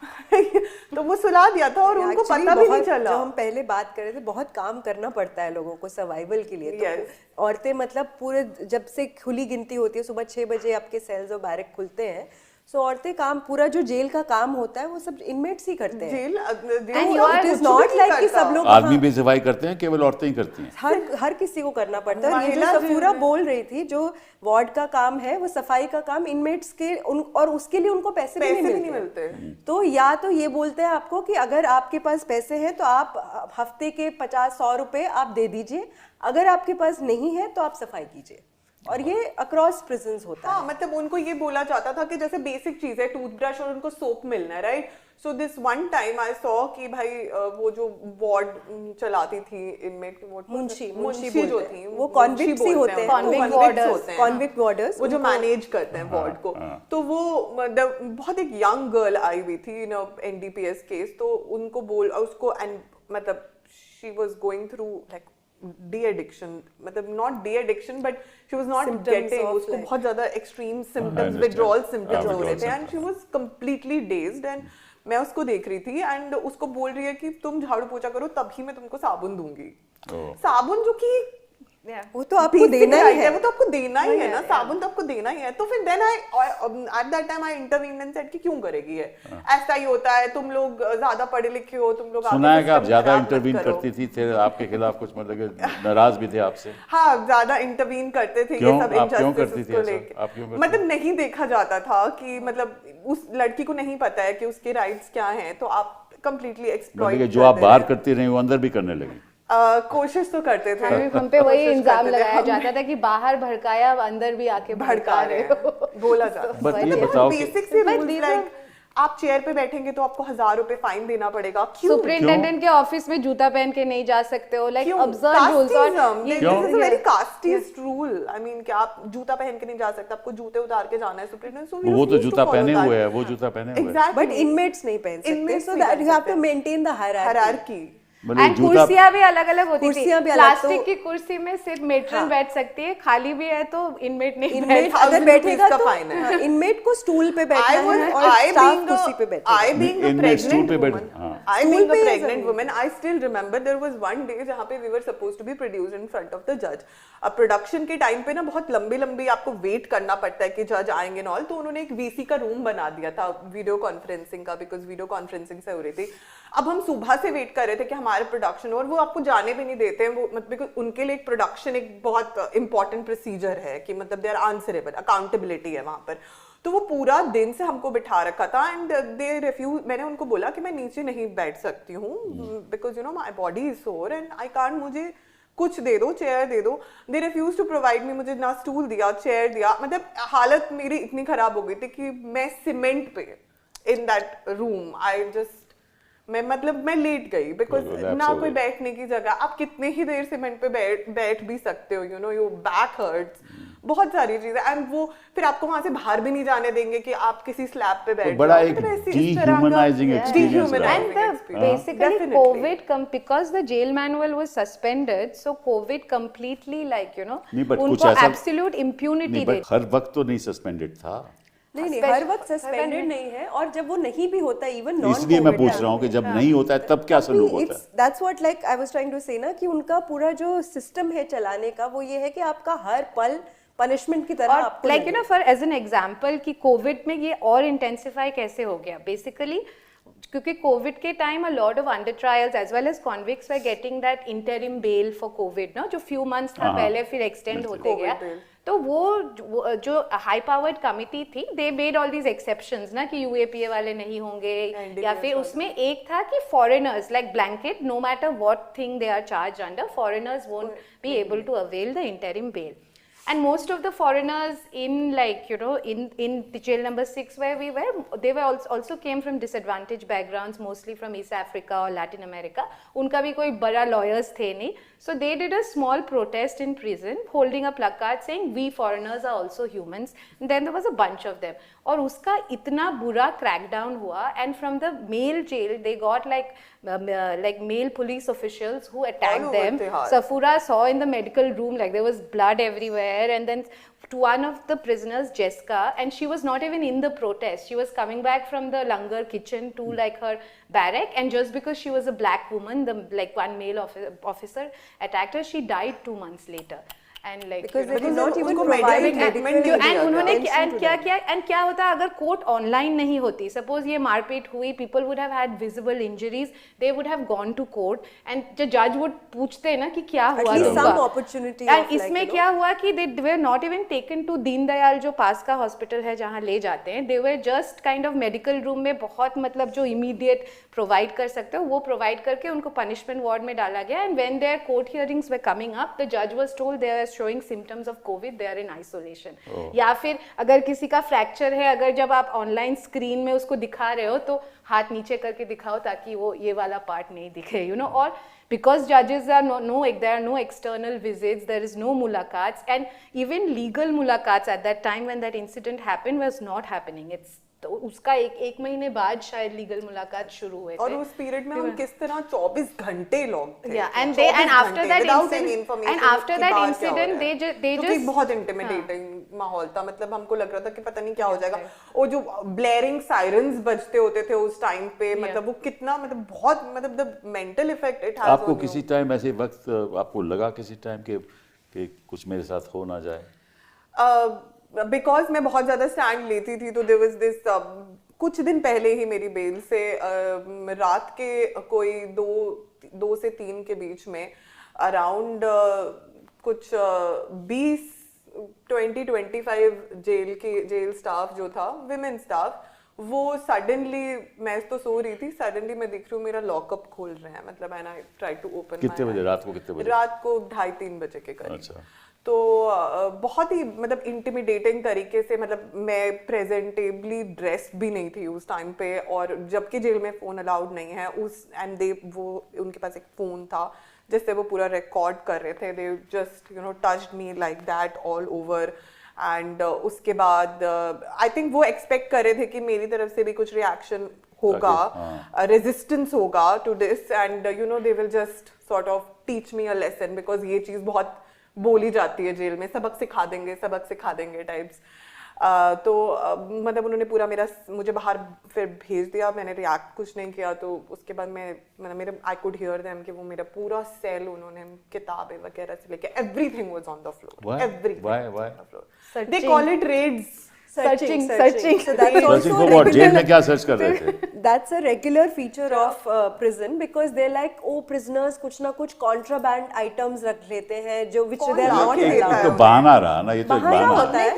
तो वो सुला दिया था और उनको पता भी नहीं चला। जो हम पहले बात कर रहे थे, बहुत काम करना पड़ता है लोगों को सर्वाइवल के लिए। तो औरतें मतलब पूरे जब से खुली गिनती होती है, सुबह 6 बजे आपके सेल्स और बैरक खुलते हैं, सो औरतें काम, पूरा जो जेल का काम होता है वो सब इनमेट्स ही करते हैं। Jail And you are it is not like कि सब लोग आदमी भी सफाई करते हैं, केवल औरतें ही करती हैं। हर किसी को करना पड़ता है। और ये जो महिला सफूरा जेल बोल रही थी, जो वार्ड का काम है वो सफाई का काम इनमेट्स के और उसके लिए उनको पैसे भी नहीं मिलते। तो या तो ये बोलते हैं आपको कि अगर आपके पास पैसे हैं तो आप हफ्ते के 50-100 रुपए आप दे दीजिए, अगर आपके पास नहीं है तो आप सफाई कीजिए। और ये अक्रॉस प्रिजन्स होता है। हाँ, मतलब उनको ये बोला जाता था कि जैसे बेसिक चीज है टूथब्रश और उनको सोप मिलना है, right? So this one time I saw कि भाई वो जो वार्ड चलाती थी इनमेट, मुंशी जो थी वो कॉन्विक्ट्स ही होते हैं, कॉन्विक्ट वार्डर्स, वो जो मैनेज करते हैं वार्ड को। तो वो मतलब बहुत एक यंग गर्ल आई हुई थी इन एनडीपीएस केस, तो उनको उसको मतलब she was going through like de-addiction, मतलब not de-addiction but she was not getting, उसको बहुत ज़्यादा extreme symptoms, withdrawal symptoms हो रहे थे and she was completely dazed and मैं उसको देख रही थी and उसको बोल रही है कि तुम झाड़ू पोछा करो तभी मैं तुमको साबुन दूंगी। साबुन जो कि वो तो आपको देना ही है, वो तो आपको देना ही है ना, साबुन तो आपको देना ही है। तो फिर then I at that time I intervene and said कि क्यों करेगी है, ऐसा ही होता है, तुम लोग ज्यादा पढ़े लिखे हो, तुम लोग सुना है कि आप ज्यादा इंटरवीन करती थी, फिर आपके खिलाफ कुछ मतलब नाराज भी थे आपसे। हाँ, ज्यादा इंटरवीन करते थे ये सब इनजस्टिस को लेकर। मतलब नहीं देखा जाता था कि मतलब उस लड़की को नहीं पता है कि उसके राइट्स क्या हैं, तो आप कंप्लीटली एक्सप्लॉइट जो आप बाहर करती रही वो अंदर भी करने लगी। कोशिश तो करते थे। हम पे वही इल्जाम लगाया जाता था कि बाहर भड़काया, अंदर भी आके भड़का रहे हो, बोला जाता है। बट ये बताओ कि बेसिक से रूल्स लाइक आप चेयर पे बैठेंगे तो आपको 1000 रुपए फाइन देना पड़ेगा। क्यों? सुपरिटेंडेंट के ऑफिस में जूता पहन के नहीं जा सकते हो, लाइक अब्सर्ड रूल्स। और ये this is very casteist rule. I mean कि आप जूता पहन के नहीं जा सकते, आपको जूते उतार के जाना है सुपरिटेंडेंट। सो वो तो जूता पहने हुए है, वो जूता पहने हुए है, बट इनमेट्स नहीं पहन सकते। So that you have to maintain the hierarchy. And कुर्सियां भी अलग अलग होती थी। कुर्सियां भी अलग, प्लास्टिक की कुर्सी में सिर्फ मेट्रन बैठ सकती है, खाली भी है तो इनमेट नहीं बैठ। अगर बैठेगा तो इनमेट को स्टूल पे बैठना है और स्टाफ कुर्सी पे बैठेगा। I being a pregnant woman, I still remember there was one day जहाँ पे we were supposed to be produced in front of the judge. अब प्रोडक्शन के टाइम पे ना बहुत लंबी आपको वेट करना पड़ता है कि जज आएंगे ना, तो उन्होंने एक वीसी का रूम बना दिया था वीडियो कॉन्फ्रेंसिंग का, बिकॉज वीडियो कॉन्फ्रेंसिंग से हो रही थी। अब हम सुबह से वेट कर रहे थे कि हमारे प्रोडक्शन, और वो आपको जाने भी नहीं देते हैं, वो मतलब उनके लिए एक प्रोडक्शन एक बहुत इंपॉर्टेंट प्रोसीजर है कि मतलब दे आर आंसरेबल, अकाउंटेबिलिटी है वहां पर। तो वो पूरा दिन से हमको बिठा रखा था एंड दे रिफ्यूज। मैंने उनको बोला कि मैं नीचे नहीं बैठ सकती हूँ because you know my body is sore and I can't, मुझे कुछ दे दो, चेयर दे दो। They refuse to provide me, मुझे ना स्टूल दिया, चेयर दिया। मतलब हालत मेरी इतनी खराब हो गई थी कि मैं सीमेंट पे इन दैट रूम मैं लेट गई बिकॉज ना कोई बैठने की जगह। आप कितने ही देर सीमेंट पे बैठ भी सकते हो, you know your back hurts, बहुत सारी चीजें। एंड वो फिर आपको वहां से बाहर भी नहीं जाने देंगे कि आप किसी स्लैब पे बैठ बड़ा एक dehumanizing experience रहा। And basically COVID because the jail manual was suspended, so COVID completely उनको absolute impunity दे। हर वक्त तो नहीं सस्पेंडेड था। नहीं, हर वक्त सस्पेंडेड नहीं है, और जब वो नहीं भी होता इवन नॉन, इसलिए मैं पूछ रहा हूँ कि जब नहीं होता है तब क्या सलूक होता है। That's what like I was trying to say ना, कि उनका पूरा जो सिस्टम है चलाने का वो ये है कि आपका हर पल पनिशमेंट की तरह आपको like you know for as an example कि कोविड में ये और इंटेंसिफाई कैसे हो गया बेसिकली, क्योंकि कोविड के time a lot of under trials as well as convicts were getting that interim bail for COVID ना, जो फ्यू मंथ्स था पहले फिर एक्सटेंड होते गया। तो वो जो हाई पावर्ड कमिटी थी, they made all these exceptions ना कि यूएपीए वाले नहीं होंगे, या फिर उसमें एक था कि foreigners like blanket no matter what thing they are charge under, foreigners won't be able to avail the interim bail. And most of the foreigners in in the jail number 6 where we were, they were also came from disadvantaged backgrounds, mostly from East Africa or Latin America. उनका भी कोई बड़ा lawyers थे नहीं, so they did a small protest in prison holding a placard saying we foreigners are also humans. And then there was a bunch of them. और उसका इतना बुरा crackdown हुआ, and from the male jail they got like male police officials who attacked them. Safura saw in the medical room like there was blood everywhere, and then to one of the prisoners, Jessica, and she was not even in the protest. She was coming back from the langar kitchen to like her barrack, and just because she was a black woman, one male officer attacked her. She died 2 months later. and like Because you know, they were not even उनको providing medical medical treatment नहीं and दिया उन्होंने गया। and क्या होता अगर court online नहीं होती, सपोज ये मारपीट हुई, people would have had visible injuries, they would have gone to court and the जज वुड पूछते ना कि क्या At हुआ least तुमका। some opportunity And of like, इसमें you know, क्या हुआ कि they were not even taken to Deendayal जो पास का हॉस्पिटल है जहाँ ले जाते हैं, they were just kind of medical room में बहुत मतलब जो इमीडिएट प्रोवाइड कर सकते हो वो प्रोवाइड करके उनको पनिशमेंट वार्ड में डाला गया। And when their court hearings were coming up, the जज was told they are showing symptoms of Covid, they are in isolation. या फिर अगर किसी का फ्रैक्चर है, अगर जब आप ऑनलाइन स्क्रीन में उसको दिखा रहे हो तो हाथ नीचे करके दिखाओ ताकि वो ये वाला पार्ट नहीं दिखे, यू नो। और because judges are there are no external visits, there is no mulakats, and even legal mulakats at that time when that incident happened was not happening. It's तो उसका एक महीने बाद शायद लीगल मुलाकात शुरू हुए थे। और उस पीरियड में हम किस तरह 24 घंटे लोग थे। Yeah, and after that incident they just बहुत इंटिमिडेटिंग माहौल था, मतलब हमको लग रहा था कि पता नहीं क्या हो जाएगा। वो जो ब्लेयरिंग सायरन्स बजते होते थे उस टाइम पे, मतलब वो कितना मतलब बहुत मतलब the mental effect it has. आपको किसी टाइम ऐसे वक्त आपको लगा किसी टाइम कि कुछ मेरे साथ हो ना जाए? बिकॉज मैं बहुत ज़्यादा स्टैंड लेती थी, तो देयर वाज दिस कुछ दिन पहले ही मेरी बेल से रात के कोई 2 से 3 के बीच में अराउंड कुछ 20-25 जेल स्टाफ जो था, विमेन स्टाफ, वो सडनली, मैं तो सो रही थी, सडनली मैं दिख रही हूँ मेरा लॉकअप खोल रहे हैं, मतलब and I try to open. कितने बजे? रात को कितने बजे? रात को 2:30-3 बजे के करीब। अच्छा। तो बहुत ही मतलब इंटिमिडेटिंग तरीके से, मतलब मैं प्रेजेंटेबली ड्रेस्ड भी नहीं थी उस टाइम पे, और जबकि जेल में फ़ोन अलाउड नहीं है उस, एंड वो उनके पास एक फ़ोन था जिससे वो पूरा रिकॉर्ड कर रहे थे। They just you know touched me like that all over. And उसके बाद आई थिंक वो एक्सपेक्ट कर रहे थे कि मेरी तरफ से भी कुछ रिएक्शन होगा, रेजिस्टेंस होगा to this, and you know they will just sort of teach me a lesson, because ये चीज़ बहुत बोली जाती है जेल में, सबक सिखा देंगे टाइप्स। तो मतलब उन्होंने पूरा मुझे बाहर फिर भेज दिया, मैंने रिएक्ट कुछ नहीं किया। तो उसके बाद मेरे आई कुड हियर देम कि वो मेरा पूरा सेल उन्होंने किताबें वगैरह से लेके everything was on the floor, everything on the floor. They call it raids. searching. So that's Searching also for what? Jail में क्या सर्च कर रहे थे? That's a regular feature of prison because they're like, oh, prisoners कुछ ना कुछ contraband items रख लेते हैं जो which they are not देता allowed. है तो बहाना रहा ना, ये तो एक बहाना बहाना होता है।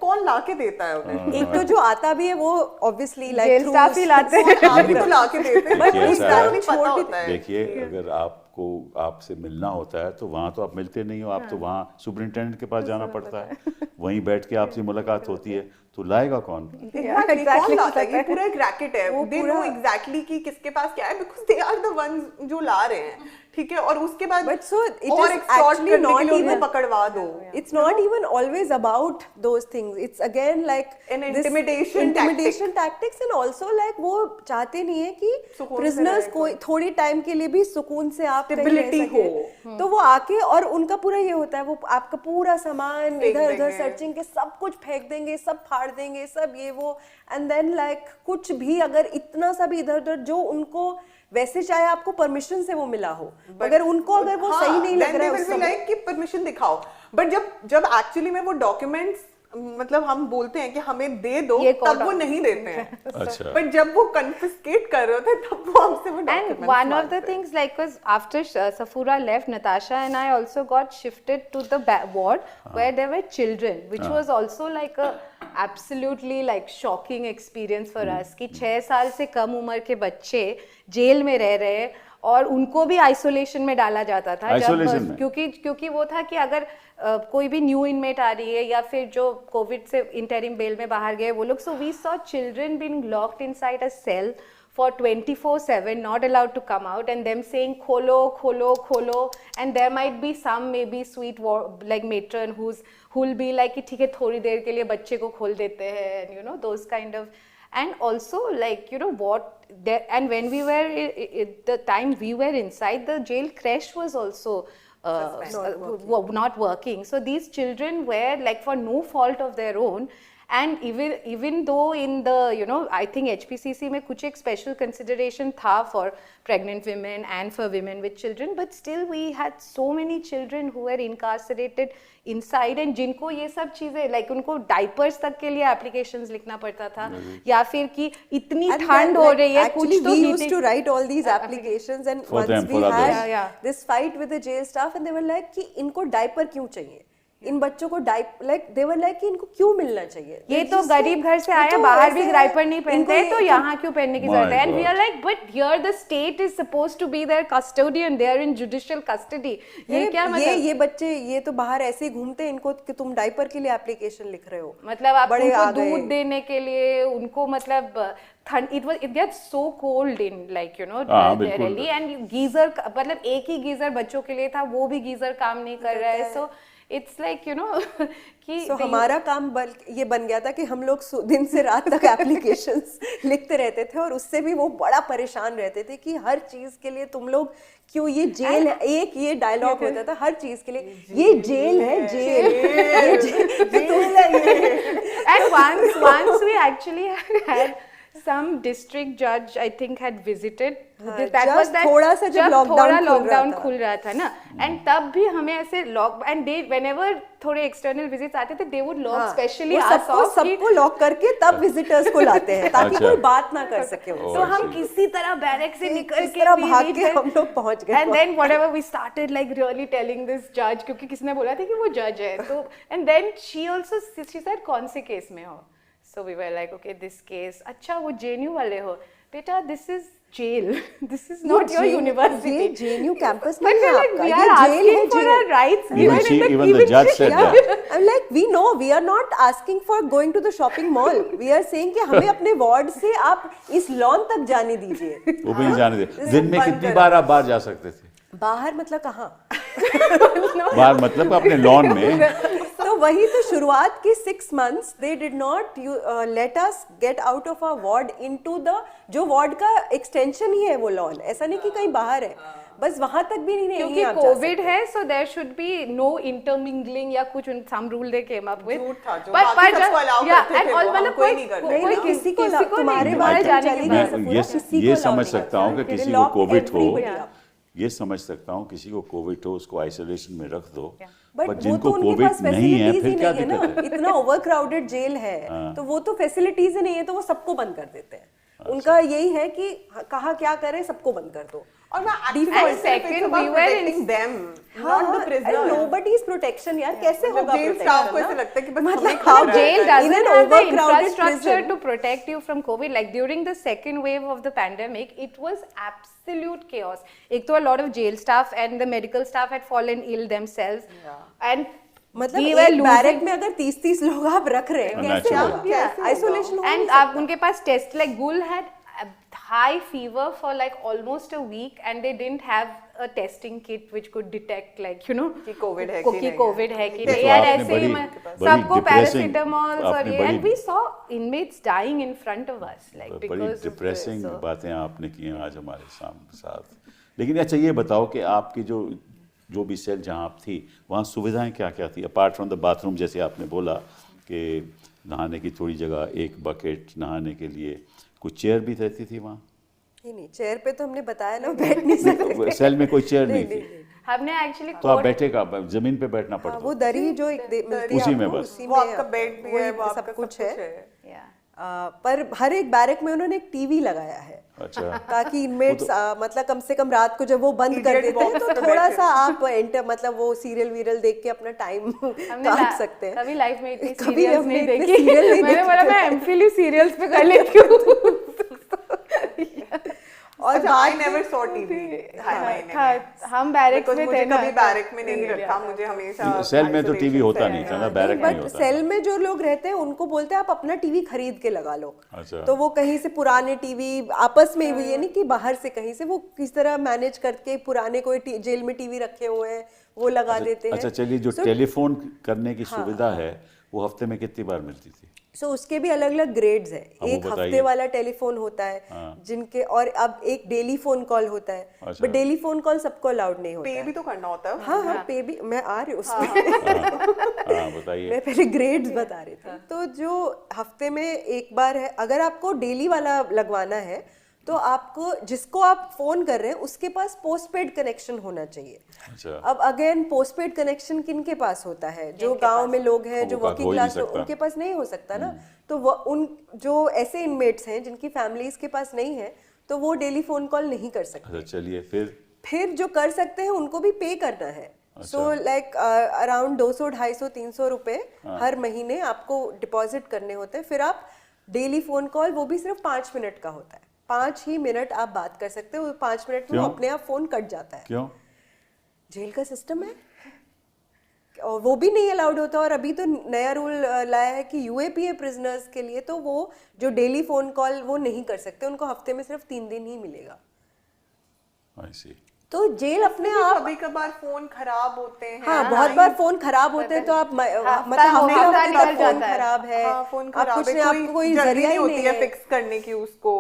कौन ला के देता है उन्हें? एक तो जो आता भी है वो obviously like jail through staff ही लाते हैं। आप भी तो ला के देते हैं, देखिए, but ऐसा इसका है। नहीं पता होता है। देखिए, अगर आपको आपसे मिलना होता है तो वहाँ तो आप मिलते नहीं हो, आप तो वहाँ सुपरिटेंडेंट के पास जाना पड़ता है, वहीं बैठ के आपसे मुलाकात होती है, तो लाएगा कौन? Exactly, कौन लाता है? ये पूरा एक रैकेट है। They know exactly कि किसके पास क्या है, because they are the ones जो ला रहे हैं, ठीक है? और उसके बाद But so it और is extort actually करने not के लिए उनको even- पकड़वा दो। It's not even always about those things. It's again like An this intimidation tactics and also like वो चाहते नहीं है कि सुकून से prisoners रहे कोई थोड़ी टाइम के लिए भी सुकून से आप कहीं रह Stability सके। हो। तो वो आके और उनका पूरा ये होता है, वो आपका पूरा सामान फेंक इधर उधर देंगे। सर्चिंग के सब कुछ फेंक देंगे, सब फाड़ देंगे, सब ये वो, एंड देन लाइक कुछ भी अगर इतना सा भी इधर उधर जो उनको वैसे चाहे आपको परमिशन से वो मिला हो, अगर उनको अगर वो सही नहीं लग रहा है उस समय, लाइक कि परमिशन दिखाओ, बट जब एक्चुअली में वो डॉक्यूमेंट्स मतलब हम बोलते हैं कि हमें दे दो, तब वो नहीं देते हैं। अच्छा। बट जब वो कन्फिस्केट कर रहे होते हैं तब वो हमसे वो And documents one of the मांगते हैं। things, like, was after Safura left, Natasha and I also got shifted to the ward where there were children, which was also like a absolutely like shocking experience for us कि 6 साल से कम उम्र के बच्चे jail में रह रहे हैं और उनको भी आइसोलेशन में डाला जाता था। Isolation में? क्योंकि वो था कि अगर कोई भी न्यू इनमेट आ रही है या फिर जो कोविड से इंटरिम बेल में बाहर गए वो लोग, so we saw children being locked inside a cell for 24/7, not allowed to come out, and them saying kholo kholo kholo, and there might be some maybe sweet like matron who'll be like ठीक है थोड़ी देर के लिए बच्चे को खोल देते हैं, and you know those kind of, and also like you know what there, and when we were the time we were inside the jail, creche was also not working. So these children were like for no fault of their own, And even though in the, you know, I think HPCC में कुछ एक special consideration था for pregnant women and for women with children, but still we had so many children who were incarcerated inside, and जिनको ये सब चीजें like उनको diapers तक के लिए applications लिखना पड़ता था, या फिर कि इतनी ठंड हो रही है कुछ तो we used to write all these applications, and For once them, we for others. had Yeah. this fight with the jail staff, and they were like कि इनको डायपर क्यों चाहिए, इन बच्चों को like they were like कि इनको क्यों मिलना चाहिए, ये They तो just गरीब like, घर से ये आया, तो बाहर ऐसे भी है, डायपर नहीं पहनते इनको हैं, तो ये- यहाँ क्यों पहनने की My जरूरत है? And we God. are like, but here the state is supposed to be their custodian, they are in judicial custody. ये अरे, क्या मतलब? ये बच्चे ये तो बाहर ऐसे ही घूमते हैं, इनको कि तुम डायपर के लिए एप्लीकेशन लिख रहे हो, मतलब आप बड़े उनको आ गए। दूध देने के लिए उनको मतलब ठंड, it gets so cold in like you know हाँ, बिल्कुल। Delhi, and गीजर मतलब एक ही गीजर बच्चों के लिए था, वो भी गीजर काम नहीं कर रहा है, so it's like you know कि So, हमारा काम ये बन गया था कि हम लोग दिन से रात तक एप्लीकेशंस लिखते रहते थे, और उससे भी वो बड़ा परेशान रहते थे कि हर चीज के लिए तुम लोग क्यों, ये जेल है, एक ये डायलॉग होता था हर चीज के लिए, ये जेल है, जेल ये जेल है। and once we actually had some district judge I think had visited, that was just that थोड़ा सा जब जब lockdown थोड़ा खुल रहा लॉकडाउन था। खुल रहा था ना, एंड तब भी हमें ऐसे लॉक एंड दे whenever थोड़े एक्सटर्नल विजिट्स आते थे, they would lock specially वो us off कि सबको लॉक करके तब विजिटर्स को लाते हैं ताकि अच्छा। कोई बात ना कर सके उनसे। तो हम किसी तरह बैरक से निकल इस के तरह we भाग reached के there. हम लोग पहुंच गए And then whatever we started like really telling this judge, क्योंकि किसने बोला था कि वो जज है, तो and then she also she said कौन से केस में हो, so we were like okay this case, अच्छा वो JNU वाले हो, बेटा this is jail, this is not your university. ये JNU कैंपस But नहीं है we're like, आपका, we ये are जेल है, asking for jail. our rights Even given she, in the even the judge said Yeah, that. I'm like, we know we are not asking for going to the shopping mall. We are saying कि हमें अपने ward से आप इस lawn तक जाने दीजिए। वो भी नहीं जाने दे। दिन में बंद कितनी करो। बार आप बाहर जा सकते थे? बाहर मतलब कहाँ? बाहर मतलब अपने लॉन में। तो वही तो शुरुआत के 6 months they did not let us get out of our ward into the जो वार्ड का एक्सटेंशन ही है वो लॉन, ऐसा नहीं कि कहीं बाहर है, बस वहां तक भी नहीं क्योंकि आप जा कोविड सकते। है, so there should be no intermingling या कुछ some rule they came up with. झूठ था, जो But- बाकी but सबको just- allow yeah, करते and थे, all वो मतलब हमको ही कोई नहीं करते कोई नहीं, किसी को तुम्हारे नहीं, बाहर जाने चली की नहीं बात। सकती। मैं किसी ये को समझ allow सकता हूँ कि नहीं किसी करते। को कोविड हो, Everybody up। ये समझ सकता हूँ किसी को कोविड हो उसको आइसोलेशन में रख दो, बट पर वो जिनको तो उनके कोविड पास नहीं है फैसिलिटीज फिर ही क्या नहीं है ना, दिक्कत है? इतना ओवरक्राउडेड जेल है, तो वो तो फैसिलिटीज ही नहीं है, तो वो सबको बंद कर देते हैं। उनका यही है कि कहाँ क्या करे, सबको बंद कर दो। और मैं And second, we were in protecting them, not the prisoners. nobody's protection यार, कैसे होगा जेल स्टाफ को protection ऐसे ना? लगता है कि बस मतलब हमें how खा Jail in doesn't an have the overcrowded infrastructure prison. to protect you from COVID. Like during the second wave of the pandemic, it was absolute chaos. एक तो a lot of jail staff and the medical staff had fallen ill themselves, and मतलब we were एक barrack losing. में अगर 30 लोग आप रख रहे हैं, कैसे Unnatural. होगा? Yeah. आइसोलेशन हो And आप उनके पास test like Gul had a high fever for like almost a week, and they didn't have a testing kit which could detect like you know कि COVID है कि कि नहीं COVID है कि तो नहीं, यार आपने ऐसे ही बड़ी सबको depressing- पैरासीटामोल और आपने ये, बड़ी- and we saw inmates dying in front of us like बड़ी because of depressing this, so. बातें आपने की हैं आज हमारे साथ। लेकिन अच्छा ये बताओ कि आपकी जो भी सेल जहाँ आप थी वहाँ सुविधाएं क्या क्या थी अपार्ट फ्रॉम द बाथरूम? जैसे आपने बोला कि नहाने की थोड़ी जगह, एक बकेट नहाने के लिए, कुछ चेयर भी रहती थी वहाँ? नहीं, चेयर पे तो हमने बताया ना, बैठ नहीं सकते। सेल में कोई चेयर नहीं थी, हमने एक्चुअली तो आप बैठे का जमीन पे बैठना पड़ता? वो दरी जो एक मिलती है उसी में आपको, बस। उसी वो आपका बेड भी है, वही वो आपका सब कुछ है। yeah. पर हर एक बैरक में उन्होंने एक टीवी लगाया है, अच्छा। ताकि इनमेट्स मतलब कम से कम रात को जब वो बंद कर Idiot देते हैं box तो पे थोड़ा बैठे। सा आप एंटर मतलब वो सीरियल वीरियल देख के अपना टाइम हमने काट सकते हैं। कभी लाइफ में इतनी कभी सीरियल्स हमने नहीं इतने देखी। serial नहीं मैंने देखे बोला थे। मैं एमफिल सीरियल्स पे कर लेती हूँ। और अच्छा, I बात never saw TV हर महीने में। हम बैरक्स Because में मुझे थे ना, कभी बैरक में नहीं रखा, मुझे हमेशा सेल में तो isolation टीवी होता से नहीं था है। ना, बैरक में नहीं बट होता। सेल में जो लोग रहते हैं उनको बोलते हैं आप अपना टीवी खरीद के लगा लो। अच्छा। तो वो कहीं से पुराने टीवी आपस में भी, ये नहीं कि बाहर से कहीं से, वो किस तरह मैनेज करके पुराने कोई जेल में टीवी रखे हुए हैं वो लगा देते हैं। अच्छा चलिए, जो So, टेलीफोन करने की सुविधा है वो हफ्ते में कितनी बार मिलती थी? सो उसके भी अलग अलग ग्रेड्स है। वो एक बताइए। हफ्ते वाला टेलीफोन होता है जिनके, और अब एक डेली फोन कॉल होता है, अच्छा। बट डेली फोन कॉल सबको अलाउड नहीं होता पे है। भी तो करना होता है। हाँ हाँ, पे भी, मैं आ रही हूँ उसमें। हाँ बताइए। मैं पहले ग्रेड्स बता रही थी। तो जो हफ्ते में एक बार है, अगर आपको डेली वाला लगवाना है तो आपको, जिसको आप फोन कर रहे हैं उसके पास पोस्टपेड कनेक्शन होना चाहिए। अच्छा। अब अगेन पोस्टपेड कनेक्शन किन के पास होता है? जो गांव में लोग हैं, जो वो वर्किंग हो ही नहीं क्लास लोग, सकता। उनके पास नहीं हो सकता ना। तो वो उन जो ऐसे इनमेट्स हैं जिनकी फैमिलीज के पास नहीं है, तो वो डेली फोन कॉल नहीं कर सकते। अच्छा चलिए फिर जो कर सकते हैं उनको भी पे करना है। सो लाइक अराउंड 200, 250, 300 रुपए हर महीने आपको डिपॉजिट करने होते हैं। फिर आप डेली फोन कॉल, वो भी सिर्फ 5 मिनट का होता है, 5 ही मिनट आप बात कर सकते हो। 5 मिनट में क्यों? अपने आप फोन कट जाता है। क्यों? जेल का सिस्टम है, और वो भी नहीं अलाउड होता। और अभी तो नया रूल लाया है कि यूएपीए प्रिजनर्स के लिए, तो वो जो डेली फोन कॉल वो नहीं कर सकते, उनको हफ्ते में सिर्फ 3 दिन ही मिलेगा। I see। तो जेल अपने आप, कभी कभार फोन खराब होते हैं। हाँ बहुत बार फोन खराब होते हैं, तो आप मतलब हफ्ता हफ्ते निकल तक फोन जाता है। खराब है, हाँ, फोन आप खराब कुछ है, नहीं, आपको कोई जल्दी जरिया नहीं ही होती नहीं है है। फिक्स करने की उसको,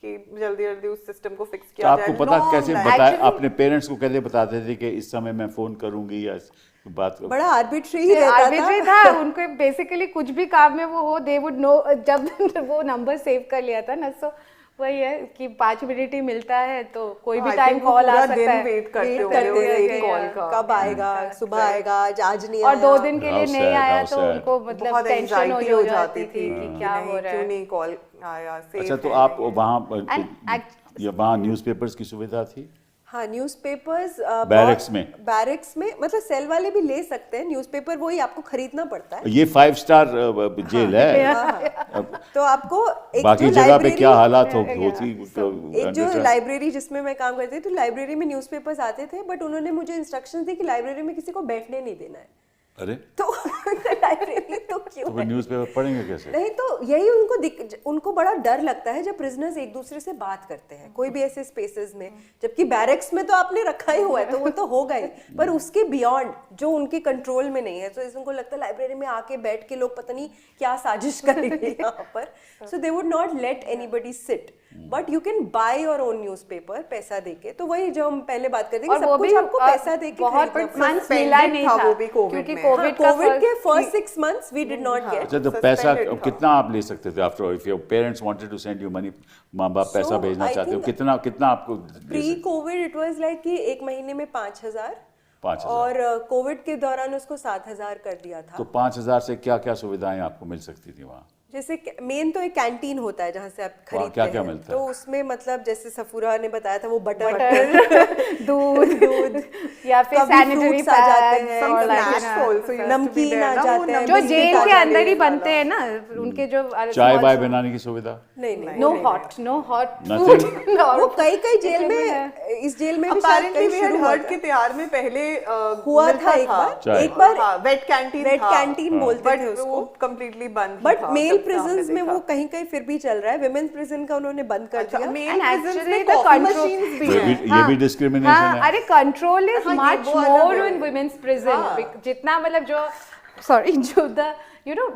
कि जल्दी जल्दी उस सिस्टम को फिक्स तो किया जाए। आपको पता Long कैसे life। बताए? Actually- अपने पेरेंट्स को कैसे बताते थे कि इस समय मैं फोन करूंगी या बात बड़ा आर्बिट्री ही रहता आर्बिट्री था। था उनको। बेसिकली कुछ भी काम में वो हो, दे वुड नो। जब वो नंबर सेव कर लिया था ना, सो वही है कि 5 मिनट ही मिलता है, तो कोई भी I टाइम think वो कॉल आ पूरा सकता दिन है। वेट करते वेट होंगे करते उस हैं एक कि कॉल का। कब आएगा, सुबह आएगा, आज नहीं और आया। 2 दिन के लिए How नहीं sad, आया how तो sad। उनको मतलब बहुत टेंशन एंजाइटी हो जाती थी कि कि क्या नहीं, हो रहा क्यों है। नहीं कॉल आया। अच्छा, तो आप वहाँ न्यूज़पेपर्स की सुविधा थी? हाँ, न्यूज़पेपर्स बैरक्स में? बैरक्स में मतलब सेल वाले भी ले सकते हैं न्यूज़पेपर, वही आपको खरीदना पड़ता है। ये 5 स्टार जेल है। अब तो आपको एक बाकी जो जगह पे लाइब्रेरी, क्या हालात होती एक जो लाइब्रेरी जिसमें मैं काम करती थी, तो लाइब्रेरी में न्यूज़पेपर्स आते थे, बट उन्होंने मुझे इंस्ट्रक्शंस दी कि लाइब्रेरी में किसी को बैठने नहीं देना है। अरे तो लाइब्रेरी तो क्यों तो है? न्यूज़पेपर पढ़ेंगे कैसे? नहीं, तो यही उनको बड़ा डर लगता है जब प्रिजनर्स एक दूसरे से बात करते हैं कोई भी ऐसे स्पेसेस में, जबकि बैरक्स में तो आपने रखा ही हुआ है, तो वो तो होगा ही, पर उसके बियॉन्ड जो उनके कंट्रोल में नहीं है, तो उनको लगता है लाइब्रेरी में आके बैठ के लोग पता नहीं क्या साजिश करेंगे यहाँ पर। So they would not let anybody sit, but you can buy your own newspaper पैसा देके। तो वही जो हम पहले बात करते हैं कि और वो सब कुछ भी आपको पैसा देके बहुत खरीदना पड़ता है। मंथ्स मिला नहीं था था वो भी COVID क्योंकि में। कोविड का कोविड के first- first 6 months we did not get. अच्छा, तो पैसा Suspended था। कितना आप ले सकते थे? After if your parents wanted to send you money, माँ बाप पैसा So, भेजना I चाहते हो, think कितना आपको दे प्री सकते? कोविड इट वाज लाइक कि एक महीने में 5,000, 5,000। और कोविड के दौरान उसको 7,000 कर दिया था। तो 5,000 से क्या क्या सुविधाएं आपको मिल सकती थी वहाँ? जैसे मेन तो एक कैंटीन होता है जहाँ से आप खरीदते क्या-क्या हैं, मिलता है? तो उसमें मतलब जैसे सफूरा ने बताया था वो बटर दूध या फिर कभी सैनिटरी fruits आ जाते पैड्स हैं, और Some like snacks also used to be नमकीन there आ ना, वो जाते हैं, जो नमकीन जेल का के जाने अंदर ही वाला। बनते हैं ना उनके जो चाय बाय बनाने की सुविधा? नहीं नो हॉट Nothing? फूड। वो कई जेल में, इस जेल में भी शायद Apparently कहीं we had शुरू हुआ heard था। कि तिहाड़ में पहले हुआ मिलता था एक बार, चाय। एक बार वेट कैंटीन वेट कैंटीन बोलते थे बट उसको, वो कंप्लीटली बंद ही बट था, मेल जब से हमने प्रिजन्स में देखा। वो कहीं कहीं फिर भी चल रहा है। विमेन्स प्रिजन का उन्होंने बंद कर अच्छा, दिया। मेल And prisons actually में the coffee control- machines भी ये हैं। भी ये भी डिस्क्रिमिनेशन हाँ, है। अरे कंट्रोल इज हाँ, ये मच वो अलग मोर है। In women's prison. जितना मतलब जो सॉरी जो the you know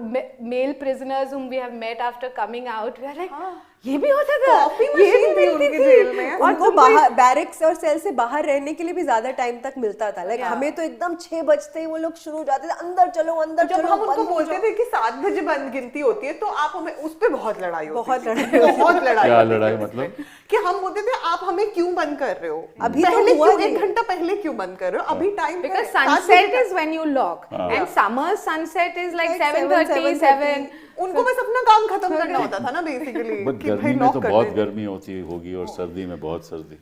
male prisoners whom we have met after coming out, we are like ये भी होता था, Coffee ये भी machine भी मिलती उनके थी। जेल में। और उनको तुमको बाहर बैरिक्स और सेल से बाहर रहने के लिए भी ज्यादा टाइम तक मिलता था। लाइक हमें तो एकदम 6 बजते ही वो लोग शुरू हो जाते थे, अंदर चलो अंदर जब चलो, हम उनको बंद हो बोलते जाओ। थे कि 7 बजे बंद गिनती होती है, तो आप हमें उस पे बहुत लड़ाई होती बहुत थी। लड़ाई बहुत लड़ाई क्या होती थी लड़ाई उस पे। मतलब? कि हम बोलते थे आप हमें क्यों बंद कर रहे हो, अभी तो पहले हुआ क्यों, नहीं 1 है। घंटा पहले क्यों बंद कर रहे हो, अभी time because sunset is when you lock and summer sunset is like Like 7:30 7:30. 7. उनको बस अपना काम खत्म करना होता था ना बेसिकली। बट गर्मी में तो बहुत गर्मी होती होगी और सर्दी में बहुत सर्दी,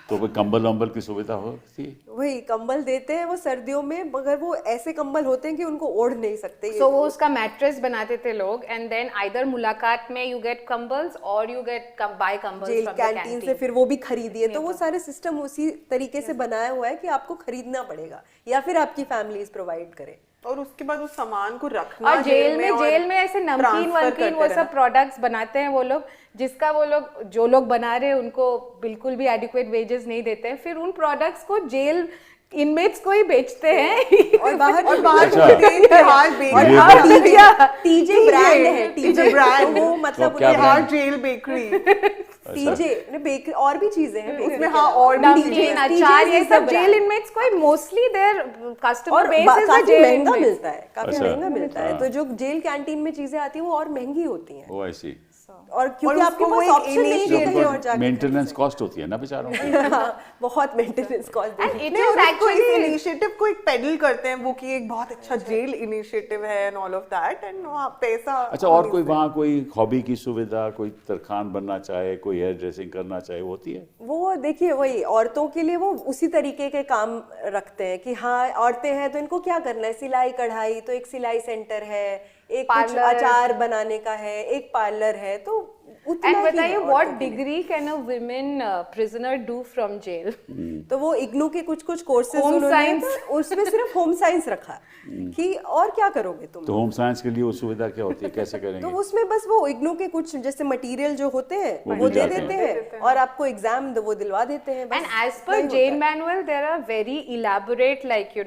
तो कोई कंबल वंबल की सुविधा होती? वही कंबल देते हैं वो सर्दियों में, मगर वो ऐसे कंबल होते हैं कि उनको ओढ़ नहीं सकते। So वो उसका मैट्रेस बनाते थे लोग and then either मुलाकात में you get कंबल्स or you get buy कंबल्स jail from the canteen canteen. से फिर वो भी खरीदिए, तो वो सारे सिस्टम उसी तरीके से बनाया हुआ है कि आपको खरीदना पड़ेगा या फिर आपकी फैमिलीज प्रोवाइड करे। और उसके बाद उस सामान को रखना और जेल में और ऐसे नमकीन transfer वमकीन करते वो रहना। सब प्रोडक्ट्स बनाते हैं वो लोग, जिसका वो लोग जो लोग बना रहे हैं उनको बिल्कुल भी एडिक्वेट वेजेस नहीं देते हैं। फिर उन प्रोडक्ट्स को जेल इनमेट्स को ही बेचते हैं और बाहर अच्छा। तिहाड़ बेकरी और टीजे ब्रांड है, टीजे ब्रांड वो मतलब तो क्या Tihar brand? Jail bakery TJ bakery और भी चीजें हैं bakery उसमें के हाँ अलावा। और भी नमकीन चीजें हैं। अचार ये is the सब brand. जेल इनमेट्स को मोस्टली देयर कस्टमर और बेस इज काफी जेल महंगा इनमेट्स मिलता है, काफी अच्छा। महंगा मिलता है। हाँ। तो जो जेल कैंटीन में चीजें आती हैं वो और महंगी होती हैं, ओ आई सी। और क्योंकि और आपके उसको वो पास एक ऑप्शन नहीं है कि कहीं और जो जाके मेंटेनेंस कॉस्ट होती है ना बेचारों की। हाँ, बहुत मेंटेनेंस कॉस्ट एंड इट नहीं, इज और उसको इस एक्चुअली इनिशिएटिव को एक पेडल करते हैं वो कि एक बहुत अच्छा जेल इनिशिएटिव है and all of that and वहाँ पैसा अच्छा, और कोई वहाँ कोई हॉबी की सुविधा, कोई तरखान बनना चाहे, कोई हेयर ड्रेसिंग करना चाहे, वो होती है? वो देखिए वही औरतों के लिए वो उसी तरीके के काम रखते हैं कि हाँ औरतें हैं तो इनको क्या करना है, सिलाई कढ़ाई, तो एक सिलाई सेंटर है, एक कुछ पार्लर। अचार बनाने का है, एक पार्लर है, तो उतना एंड ही है बताइए औरतों व्हाट के लिए। Degree can a woman prisoner do from jail? तो वो इग्नू के कुछ कुछ कोर्सेज Home उन्होंने science। तो उसमें सिर्फ होम साइंस रखा है कि और क्या करोगे तुम। तो होम साइंस के लिए वो सुविधा क्या होती है, कैसे तो करेंगे? उसमें बस वो इग्नू के कुछ जैसे मटेरियल जो होते हैं वो वो मिल दे जाते देते हैं। हैं और आपको एग्जाम वो दिलवा देते हैं बस। And as इतना per ही होता jail है। manual, there are very elaborate, like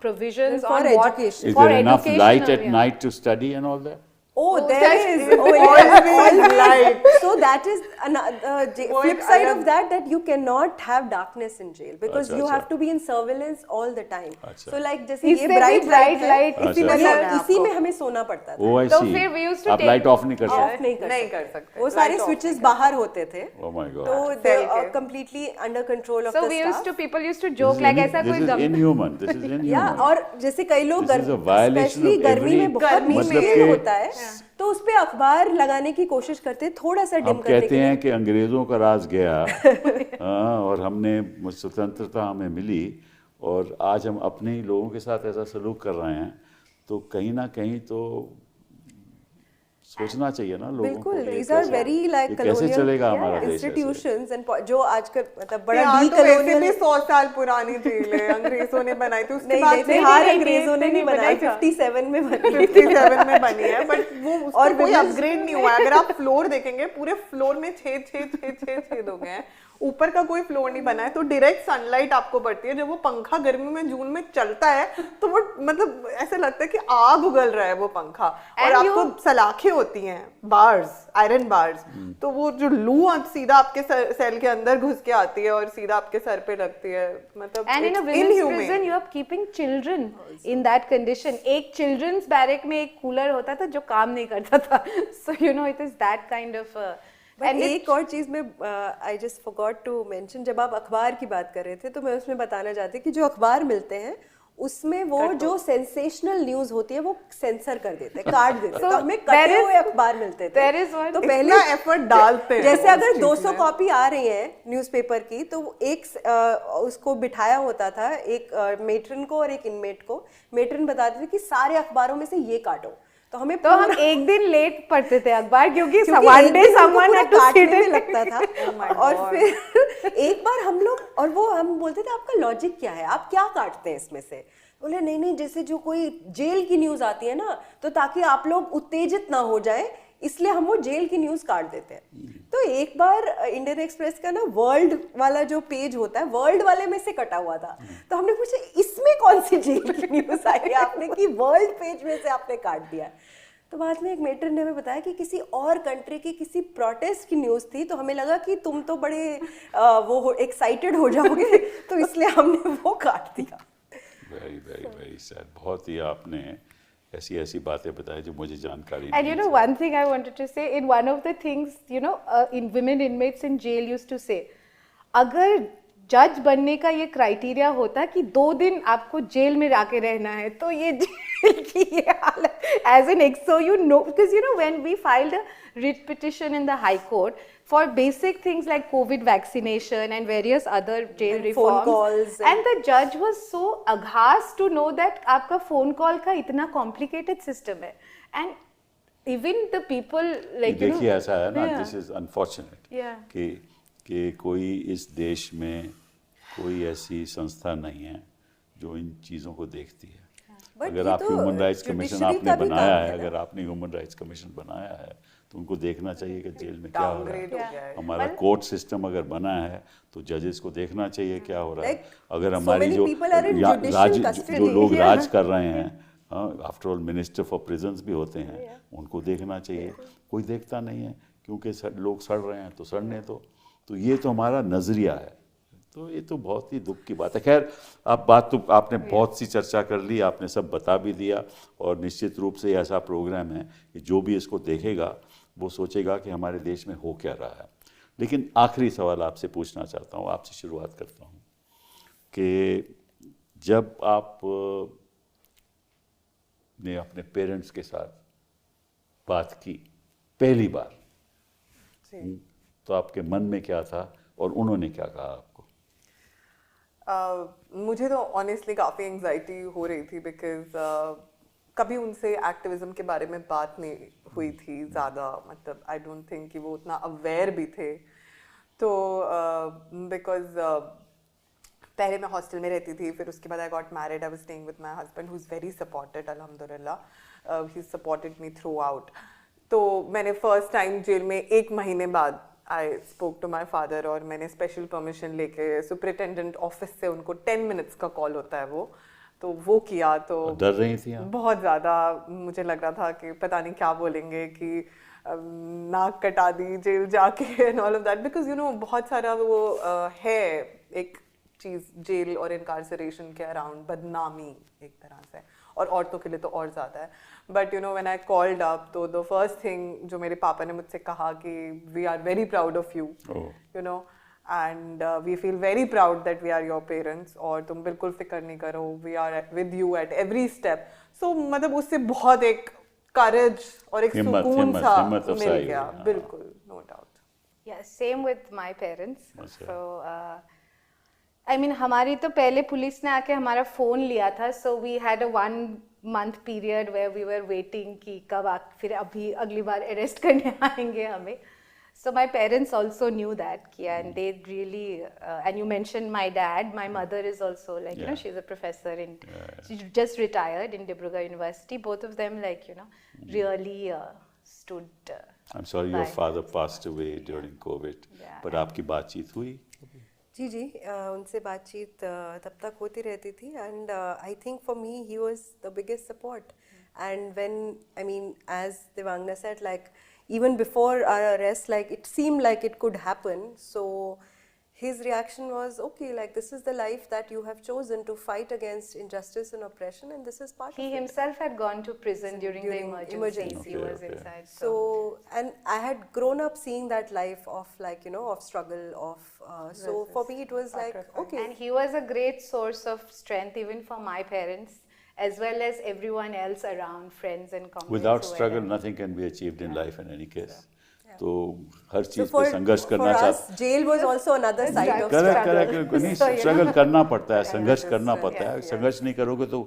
provisions For on what education. Is for there enough light educational, at yeah. night to study and all that? Oh, Oh, there that is. is Oh, always light. So that is वो flip एक side अलग- of that you cannot have darkness in jail because अच्छा, you अच्छा। have to be in surveillance all the time. अच्छा। So like जैसे इससे ये भी bright bright light light है, इसी में अच्छा। सोना है इसी आपको। में हमें सोना पड़ता था। ओ आई तो सी। फिर we used to आप take- लाइट ऑफ नहीं कर ऑफ सकते? नहीं कर सकते। वो सारे Light off स्विचेस बाहर होते थे Oh my God. तो Cell they के। are completely under control of So the we staff. used to people used to This joke is like ऐसा this कोई is gum inhuman. This is inhuman. या और जैसे कई लोग This is a violation specially of गर्मी every- में बहुत गर्मी में मुश्किल मतलब होता है तो उस पे अखबार लगाने की कोशिश करते हैं थोड़ा सा हम डिम करने कहते के लिए। हैं कि अंग्रेजों का राज गया हाँ, और हमने स्वतंत्रता हमें मिली और आज हम अपने ही लोगों के साथ ऐसा सलूक कर रहे हैं, तो कहीं ना कहीं तो सोचना चाहिए ना लोगों को बिल्कुल कि these are कैसे- very like ये कैसे चलेगा colonial हमारा देश ऐसे? institutions and जो आजकल मतलब बड़ा यहाँ तो वैसे भी डीकोलोनियल 100 साल पुरानी जेल है अंग्रेजों ने बनाई थी उसके नहीं बाद नहीं से बिहार नहीं, अंग्रेजों ने नहीं, नहीं बनाई बनाई था। 57 में बनी 57 में बनी है बट वो उसका और कोई women's- अपग्रेड नहीं हुआ है। अगर आप फ्लोर देखेंगे पूरे फ्लोर में छेद हो गए हैं, ऊपर का कोई फ्लोर नहीं बना है, तो डायरेक्ट सनलाइट आपको पड़ती है। जब वो पंखा गर्मी में जून में चलता है तो वो मतलब ऐसा लगता है कि आग उगल रहा है वो पंखा। और And आपको सलाखें होती हैं, बार्स, आयरन बार्स, तो वो जो लू सीधा आपके सेल के अंदर घुस के आती है और सीधा आपके सर पे लगती है। मतलब And in a it's women's inhumane. prison, you are keeping children in that condition. एक children's barrack में एक कूलर होता था जो काम नहीं करता था. So it is that kind of. But एक और चीज में I just forgot to mention, जब आप अखबार की बात कर रहे थे तो मैं उसमें बताना चाहती कि जो अखबार मिलते हैं उसमें वो जो सेंसेशनल न्यूज होती है वो सेंसर कर देते हैं, काट देते हैं। So तो हमें there कटे is- हुए अखबार मिलते थे। there is one- तो इतना पहले एफर्ट डालते हैं जैसे उस अगर चीज़ 200 में। कॉपी आ रही है न्यूज़पेपर की तो एक उसको बिठाया होता था एक मेट्रन को और एक इनमेट को। मेट्रन बताते थे कि सारे अखबारों में से ये काटो, तो हमें तो हम एक दिन लेट पढ़ते थे अखबार क्योंकि क्योंकि one एक day दिन हमको someone पूरा had to काटने sit में in- लगता था। Oh my और God. फिर एक बार हम लोग और वो हम बोलते थे आपका लॉजिक क्या है, आप क्या काटते हैं इसमें से? बोले नहीं नहीं जैसे जो कोई जेल की न्यूज आती है ना तो ताकि आप लोग उत्तेजित ना हो जाए इसलिए हम वो जेल की न्यूज काट देते हैं। तो एक बार इंडियन एक्सप्रेस का ना वर्ल्ड वाला जो पेज होता है वर्ल्ड वाले में से कटा हुआ था, तो हमने पूछा इसमें कौन सी जेल की न्यूज आई है आपने कि वर्ल्ड पेज में से आपने काट दिया। तो बाद में एक मेट्रन ने हमें बताया कि किसी और कंट्री की किसी प्रोटेस्ट की न्यूज़ थी, तो हमें लगा कि तुम तो बड़े वो एक्साइटेड हो जाओगे तो इसलिए हमने वो काट दिया। Very very very sad. बहुत ही आपने ऐसी ऐसी बातें बताई जो मुझे जानकारी And नहीं you know, थी। one thing I wanted to say, in one of the things, in women inmates in jail used to say, अगर जज बनने का ये क्राइटेरिया होता कि 2 दिन आपको जेल में आके रहना है तो ये जेल की ये हालत एज एन एक्सो because when we filed a writ petition in the High Court for basic things like COVID vaccination and various other jail And phone reforms, calls and the judge was so aghast to know that आपका phone call का इतना complicated system है, and even the people like देखिए ऐसा है ना, Yeah. This is unfortunate Yeah. कि कोई इस देश में कोई ऐसी संस्था नहीं है जो इन चीज़ों को देखती है। But अगर ये आप तो ह्यूमन राइट्स कमीशन judiciary आपने का भी बनाया काम है, है ना। अगर आपने ह्यूमन राइट्स कमीशन बनाया है तो उनको देखना चाहिए कि जेल में क्या हो रहा डाउनग्रेड हो है। गया है। हमारा कोर्ट सिस्टम अगर बना है तो जजेस को देखना चाहिए क्या हो रहा है। Like, अगर so हमारी many जो people are in judicial राज जो custody. लोग Yeah. राज कर रहे हैं, after all minister for prisons भी होते हैं, उनको देखना चाहिए। कोई देखता नहीं है क्योंकि लोग सड़ रहे हैं तो सड़ने दो। तो ये तो हमारा नज़रिया है। तो ये तो बहुत ही दुख की बात है। खैर, आप बात तो आपने बहुत सी चर्चा कर ली, आपने सब बता भी दिया, और निश्चित रूप से ऐसा प्रोग्राम है कि जो भी इसको देखेगा वो सोचेगा कि हमारे देश में हो क्या रहा है। लेकिन आखिरी सवाल आपसे पूछना चाहता हूँ, आपसे शुरुआत करता हूँ कि जब आप ने अपने पेरेंट्स के साथ बात की पहली बार, तो आपके मन में क्या था और उन्होंने क्या कहा आपको? मुझे तो ऑनेस्टली काफ़ी एंजाइटी हो रही थी बिकॉज कभी उनसे एक्टिविज्म के बारे में बात नहीं हुई थी ज़्यादा। मतलब आई डोंट थिंक कि वो उतना अवेयर भी थे। तो बिकॉज पहले मैं हॉस्टल में रहती थी, फिर उसके बाद I got married, I was staying with my husband who is very supported, अल्हम्दुलिल्लाह he supported me throughout. तो मैंने फर्स्ट टाइम जेल में 1 महीने बाद I spoke to my father, और मैंने स्पेशल परमिशन लेके सुपरिटेंडेंट ऑफिस से, उनको 10 मिनट्स का कॉल होता है तो वो किया। तो डर रही थी आप? बहुत ज़्यादा मुझे लग रहा था कि पता नहीं क्या बोलेंगे, कि नाक कटा दी जेल जाके and all of that, because you no बहुत सारा वो है एक चीज़ जेल और इनकार्सरेशन के अराउंड, बदनामी एक तरह से, और औरतों के लिए तो और ज़्यादा है। But you know when I called up, तो द फर्स्ट थिंग जो मेरे पापा ने मुझसे कहा कि we are very proud of you, you know, and we feel very proud that we are your parents, और तुम बिल्कुल फिक्र नहीं करो, we are with you at every step. So मतलब उससे बहुत एक करेज और एक सुकून सा मिल गया। बिल्कुल, no doubt. Yeah, same with my parents. अच्छा। So, I mean, हमारी तो पहले पुलिस ने आके हमारा फ़ोन लिया था, so we had a 1 month period where we were waiting कि कब फिर अभी अगली बार अरेस्ट करने आएंगे हमें. So my parents also knew that, and they really, and you mentioned my dad, my mother is also like, you know, she's a professor she just retired in Dibrugarh University. Both of them like, you know, really stood. I'm sorry your father passed away during COVID, Yeah. but आपकी बातचीत हुई? जी उनसे बातचीत तब तक होती रहती थी, and I think for me he was the biggest support. And when I mean as Devangana said, like even before our arrest, like it seemed like it could happen, so his reaction was, okay, like this is the life that you have chosen to fight against injustice and oppression, and this is part He of it. himself had gone to prison during the During emergency. emergency. He was Okay. inside. So, and I had grown up seeing that life of, like, you know, of struggle, of so for me it was like, okay. And he was a great source of strength even for my parents, as well as everyone else around, friends and comrades. Without who were struggle, there. nothing can be achieved in life in any case. तो हर So cheese for, पे संघर्ष for करना us, jail was also another side of correct struggle. Correct नहीं, So, you know. Struggle करना पड़ता है, संघर्ष just, करना पड़ता है। संघर्ष नहीं करोगे तो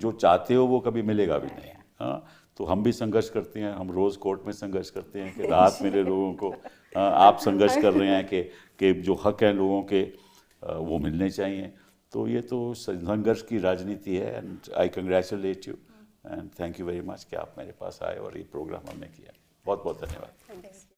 जो चाहते हो वो कभी मिलेगा भी नहीं। हाँ, तो हम भी संघर्ष करते हैं, हम रोज़ कोर्ट में संघर्ष करते हैं कि राहत मिले लोगों को। आप संघर्ष कर रहे हैं कि जो हक हैं लोगों के वो मिलने चाहिए। तो ये तो संघर्ष की राजनीति है, and I congratulate you and thank you very much कि आप मेरे पास आए और ये प्रोग्राम हमने किया। बहुत बहुत धन्यवाद।